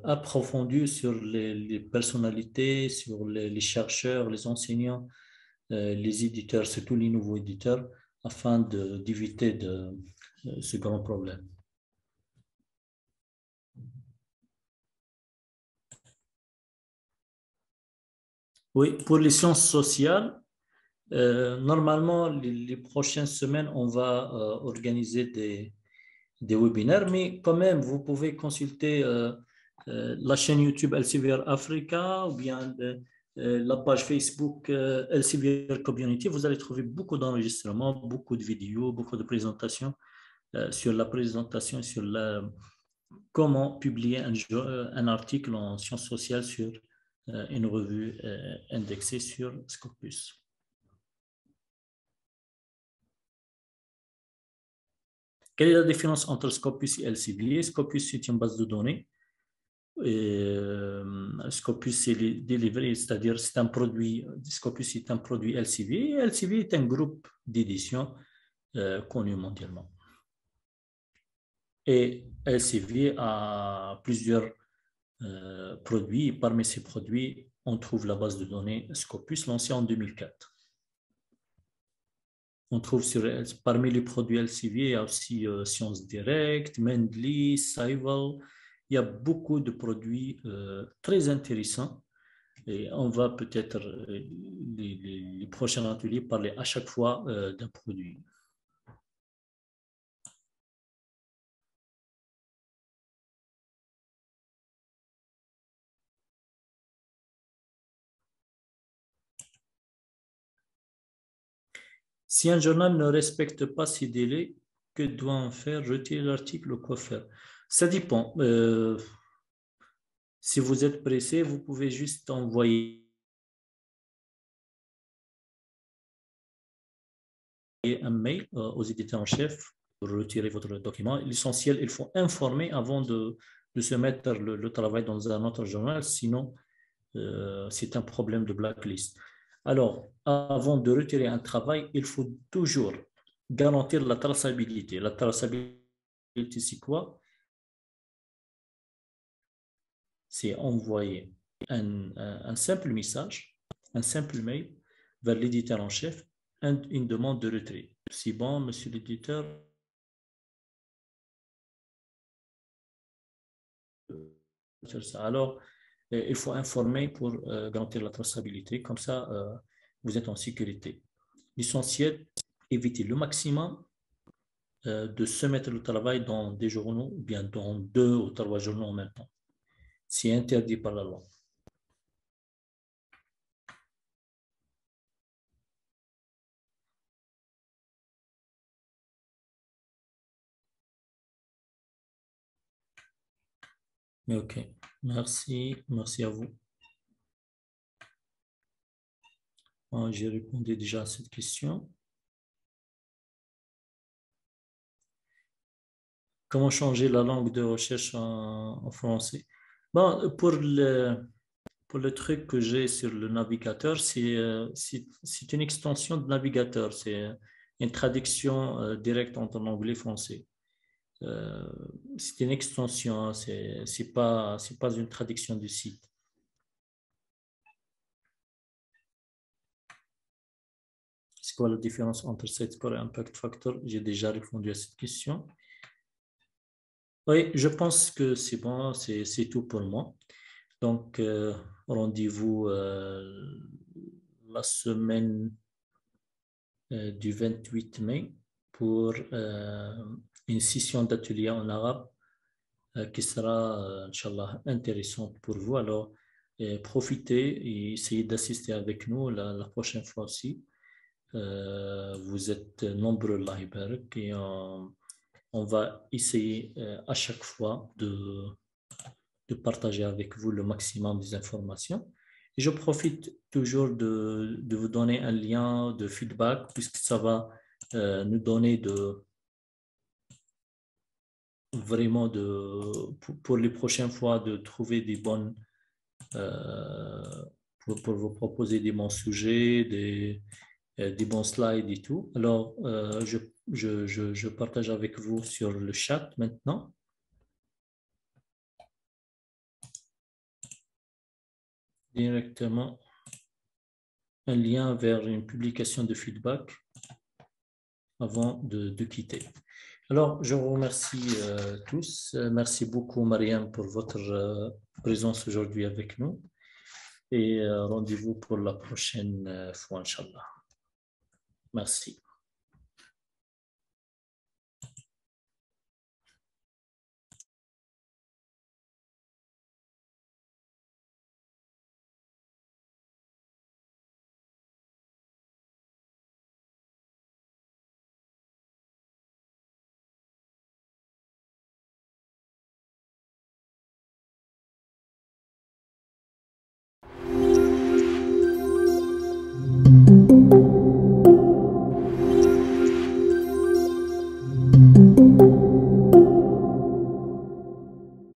approfondies sur les personnalités, sur les chercheurs, les enseignants, les éditeurs, surtout les nouveaux éditeurs, afin d'éviter ce grand problème. Oui, pour les sciences sociales, normalement, les prochaines semaines, on va organiser des webinaires, mais quand même, vous pouvez consulter la chaîne YouTube Elsevier Africa ou bien la page Facebook Elsevier Community. Vous allez trouver beaucoup d'enregistrements, beaucoup de vidéos, beaucoup de présentations sur la présentation, sur comment publier un article en sciences sociales sur une revue indexée sur Scopus. Quelle est la différence entre Scopus et Elsevier? Scopus, c'est une base de données. Scopus, c'est délivré, c'est-à-dire c'est un produit, Scopus est un produit Elsevier. Elsevier est un groupe d'édition connu mondialement. Et Elsevier a plusieurs produits. Parmi ces produits, on trouve la base de données Scopus, lancée en 2004. On trouve parmi les produits Elsevier, il y a aussi Sciences Direct, Mendeley, Scival. Il y a beaucoup de produits très intéressants. Et on va peut-être, les prochains ateliers, parler à chaque fois d'un produit. Si un journal ne respecte pas ces délais, que doit-on faire? Retirer l'article ou quoi faire? Ça dépend. Si vous êtes pressé, vous pouvez juste envoyer un mail aux éditeurs en chef pour retirer votre document. L'essentiel, il faut informer avant de se mettre le travail dans un autre journal, sinon c'est un problème de blacklist. Alors, avant de retirer un travail, il faut toujours garantir la traçabilité. La traçabilité, c'est quoi? C'est envoyer un simple message, un simple mail vers l'éditeur en chef, une demande de retrait. C'est bon, monsieur l'éditeur. Alors, il faut informer pour garantir la traçabilité. Comme ça, vous êtes en sécurité. L'essentiel, éviter le maximum de se mettre le travail dans des journaux ou bien dans 2 ou 3 journaux en même temps. C'est interdit par la loi. OK. Merci à vous. J'ai répondu déjà à cette question. Comment changer la langue de recherche en français? Bon, pour le truc que j'ai sur le navigateur, c'est une extension de navigateur. C'est une traduction directe entre l'anglais et français. C'est une extension, c'est pas une traduction du site. C'est quoi la différence entre Z-score et impact factor? J'ai déjà répondu à cette question. Oui, je pense que c'est bon, c'est tout pour moi. Donc, rendez-vous la semaine du 28 mai pour une session d'atelier en arabe qui sera, Inch'Allah, intéressante pour vous. Alors, profitez et essayez d'assister avec nous la prochaine fois aussi. Vous êtes nombreux là, et on va essayer à chaque fois de partager avec vous le maximum des informations. Et je profite toujours de vous donner un lien de feedback puisque ça va nous donner vraiment pour les prochaines fois de trouver des bonnes pour vous proposer des bons sujets, des bons slides et tout. Alors, je partage avec vous sur le chat maintenant. Directement un lien vers une publication de feedback avant de quitter. Alors, je vous remercie tous. Merci beaucoup, Mariam, pour votre présence aujourd'hui avec nous. Et rendez-vous pour la prochaine fois, Inch'Allah. Merci.